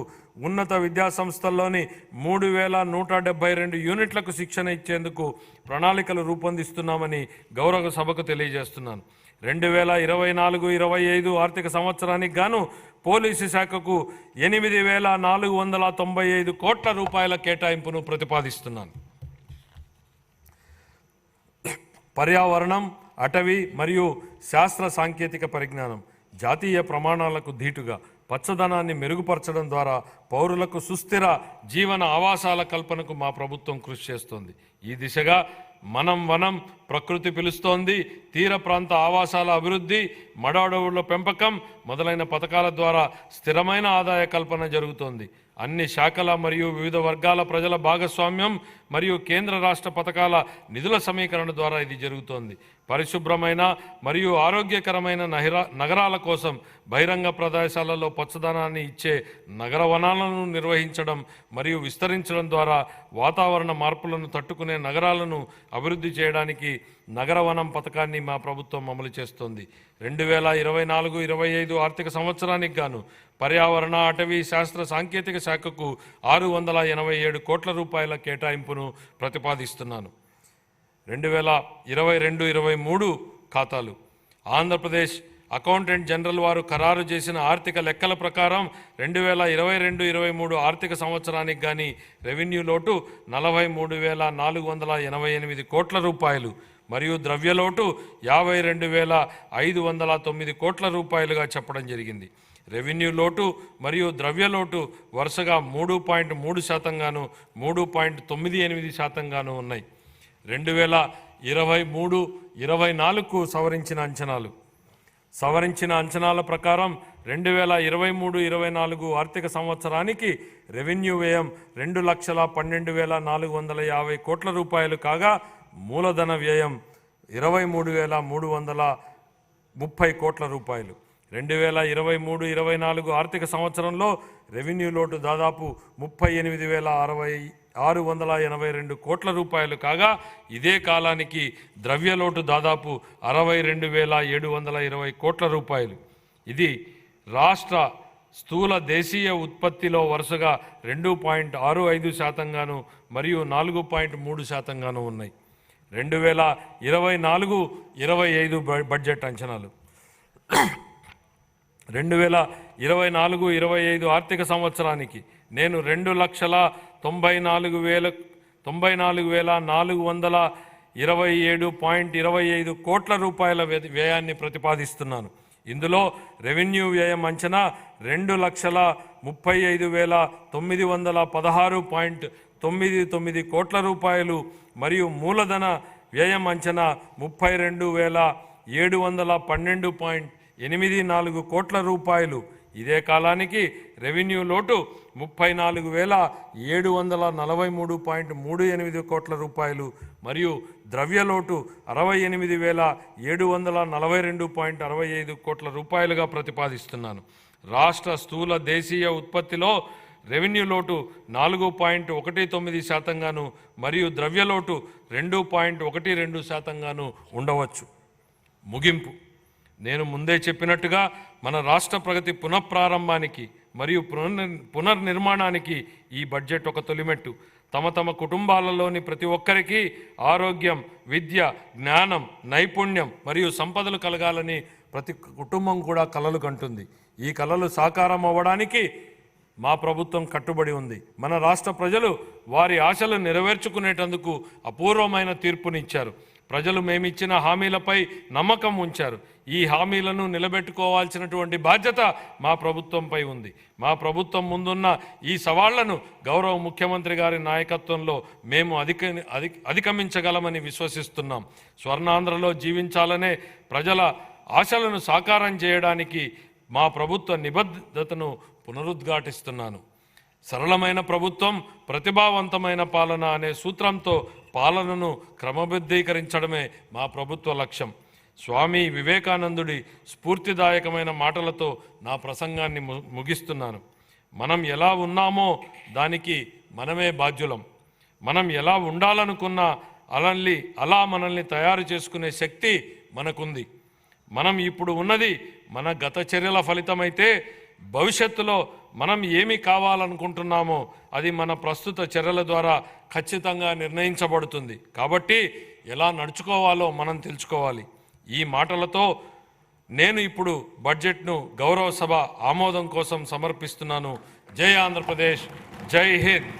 ఉన్నత విద్యాసంస్థల్లోని 3172 యూనిట్లకు శిక్షణ ఇచ్చేందుకు ప్రణాళికలు రూపొందిస్తున్నామని గౌరవ సభకు తెలియజేస్తున్నాను. 2024-25 ఆర్థిక సంవత్సరానికి గాను పోలీసు శాఖకు 8495 కోట్ల రూపాయల కేటాయింపును ప్రతిపాదిస్తున్నాను. పర్యావరణం, అటవీ మరియు శాస్త్ర సాంకేతిక పరిజ్ఞానం, జాతీయ ప్రమాణాలకు ధీటుగా పచ్చదనాన్ని మెరుగుపరచడం ద్వారా పౌరులకు సుస్థిర జీవన ఆవాసాల కల్పనకు మా ప్రభుత్వం కృషి చేస్తోంది. ఈ దిశగా వనం ప్రకృతి పిలుస్తోంది, తీర ప్రాంత ఆవాసాల అభివృద్ధి, మడ అడవుల పెంపకం మొదలైన పథకాల ద్వారా స్థిరమైన ఆదాయ కల్పన జరుగుతోంది. అన్ని శాఖల మరియు వివిధ వర్గాల ప్రజల భాగస్వామ్యం మరియు కేంద్ర రాష్ట్ర పథకాల నిధుల సమీకరణ ద్వారా ఇది జరుగుతోంది. పరిశుభ్రమైన మరియు ఆరోగ్యకరమైన నగరాల కోసం బహిరంగ ప్రదేశాలలో పచ్చదనాన్ని ఇచ్చే నగర వనాలను నిర్వహించడం మరియు విస్తరించడం ద్వారా వాతావరణ మార్పులను తట్టుకునే నగరాలను అభివృద్ధి చేయడానికి నగర వనం పథకాన్ని మా ప్రభుత్వం అమలు చేస్తోంది. 2024-25 ఆర్థిక సంవత్సరానికి గాను పర్యావరణ, అటవీ, శాస్త్ర సాంకేతిక శాఖకు 687 కోట్ల రూపాయల కేటాయింపును ప్రతిపాదిస్తున్నాను. 2022-23 ఖాతాలు. ఆంధ్రప్రదేశ్ అకౌంటెంట్ జనరల్ వారు ఖరారు చేసిన ఆర్థిక లెక్కల ప్రకారం 2022-23 ఆర్థిక సంవత్సరానికి గాని రెవెన్యూ లోటు 43,488 కోట్ల రూపాయలు మరియు ద్రవ్యలోటు 52,509 కోట్ల రూపాయలుగా చెప్పడం జరిగింది. రెవెన్యూ లోటు మరియు ద్రవ్యలోటు వరుసగా 3.3% గాను 3.98% గాను ఉన్నాయి. 2023-24కు సవరించిన అంచనాల ప్రకారం 2023-24 ఆర్థిక సంవత్సరానికి రెవెన్యూ వ్యయం 2,12,450 కోట్ల రూపాయలు కాగా మూలధన వ్యయం 23,330 కోట్ల రూపాయలు. 2023-24 ఆర్థిక సంవత్సరంలో రెవెన్యూ లోటు దాదాపు 38,682 కోట్ల రూపాయలు కాగా ఇదే కాలానికి ద్రవ్యలోటు దాదాపు 62,720 కోట్ల రూపాయలు. ఇది రాష్ట్ర స్థూల దేశీయ ఉత్పత్తిలో వరుసగా 2.65% మరియు 4.3% ఉన్నాయి. 2024-25 బడ్జెట్ అంచనాలు. 2024-25 ఆర్థిక సంవత్సరానికి నేను 2,94,427.25 కోట్ల రూపాయల వ్యయాన్ని ప్రతిపాదిస్తున్నాను. ఇందులో రెవెన్యూ వ్యయం అంచనా 2,35,916.99 కోట్ల రూపాయలు మరియు మూలధన వ్యయం అంచనా 32,712.84 కోట్ల రూపాయలు. ఇదే కాలానికి రెవెన్యూ లోటు 34,743.38 కోట్ల రూపాయలు మరియు ద్రవ్యలోటు 68,742.65 కోట్ల రూపాయలుగా ప్రతిపాదిస్తున్నాను. రాష్ట్ర స్థూల దేశీయ ఉత్పత్తిలో రెవెన్యూ లోటు 4.19% మరియు ద్రవ్యలోటు 2.12% ఉండవచ్చు. ముగింపు. నేను ముందే చెప్పినట్టుగా మన రాష్ట్ర ప్రగతి పునఃప్రారంభానికి మరియు పునర్నిర్మాణానికి ఈ బడ్జెట్ ఒక తొలిమెట్టు. తమ కుటుంబాలలోని ప్రతి ఒక్కరికి ఆరోగ్యం, విద్య, జ్ఞానం, నైపుణ్యం మరియు సంపదలు కలగాలని ప్రతి కుటుంబం కూడా కలలు కంటుంది. ఈ కలలు సాకారం అవ్వడానికి మా ప్రభుత్వం కట్టుబడి ఉంది. మన రాష్ట్ర ప్రజలు వారి ఆశలు నెరవేర్చుకునేటందుకు అపూర్వమైన తీర్పునిచ్చారు. ప్రజలు మేమిచ్చిన హామీలపై నమ్మకం ఉంచారు. ఈ హామీలను నిలబెట్టుకోవాల్సినటువంటి బాధ్యత మా ప్రభుత్వంపై ఉంది. మా ప్రభుత్వం ముందున్న ఈ సవాళ్లను గౌరవ ముఖ్యమంత్రి గారి నాయకత్వంలో మేము అధిగమించగలమని విశ్వసిస్తున్నాం. స్వర్ణాంధ్రలో జీవించాలనే ప్రజల ఆశలను సాకారం చేయడానికి మా ప్రభుత్వ నిబద్ధతను పునరుద్ఘాటిస్తున్నాను. సరళమైన ప్రభుత్వం, ప్రతిభావంతమైన పాలన అనే సూత్రంతో పాలనను క్రమబద్ధీకరించడమే మా ప్రభుత్వ లక్ష్యం. స్వామి వివేకానందుడి స్ఫూర్తిదాయకమైన మాటలతో నా ప్రసంగాన్ని ముగిస్తున్నాను. మనం ఎలా ఉన్నామో దానికి మనమే బాధ్యులం. మనం ఎలా ఉండాలనుకున్నా అలా మనల్ని తయారు చేసుకునే శక్తి మనకుంది. మనం ఇప్పుడు ఉన్నది మన గత చర్యల ఫలితమైతే భవిష్యత్తులో మనం ఏమి కావాలనుకుంటున్నామో అది మన ప్రస్తుత చర్యల ద్వారా ఖచ్చితంగా నిర్ణయించబడుతుంది. కాబట్టి ఎలా నడుచుకోవాలో మనం తెలుసుకోవాలి. ఈ మాటలతో నేను ఇప్పుడు బడ్జెట్ను గౌరవ సభ ఆమోదం కోసం సమర్పిస్తున్నాను. జై ఆంధ్రప్రదేశ్, జై హింద్.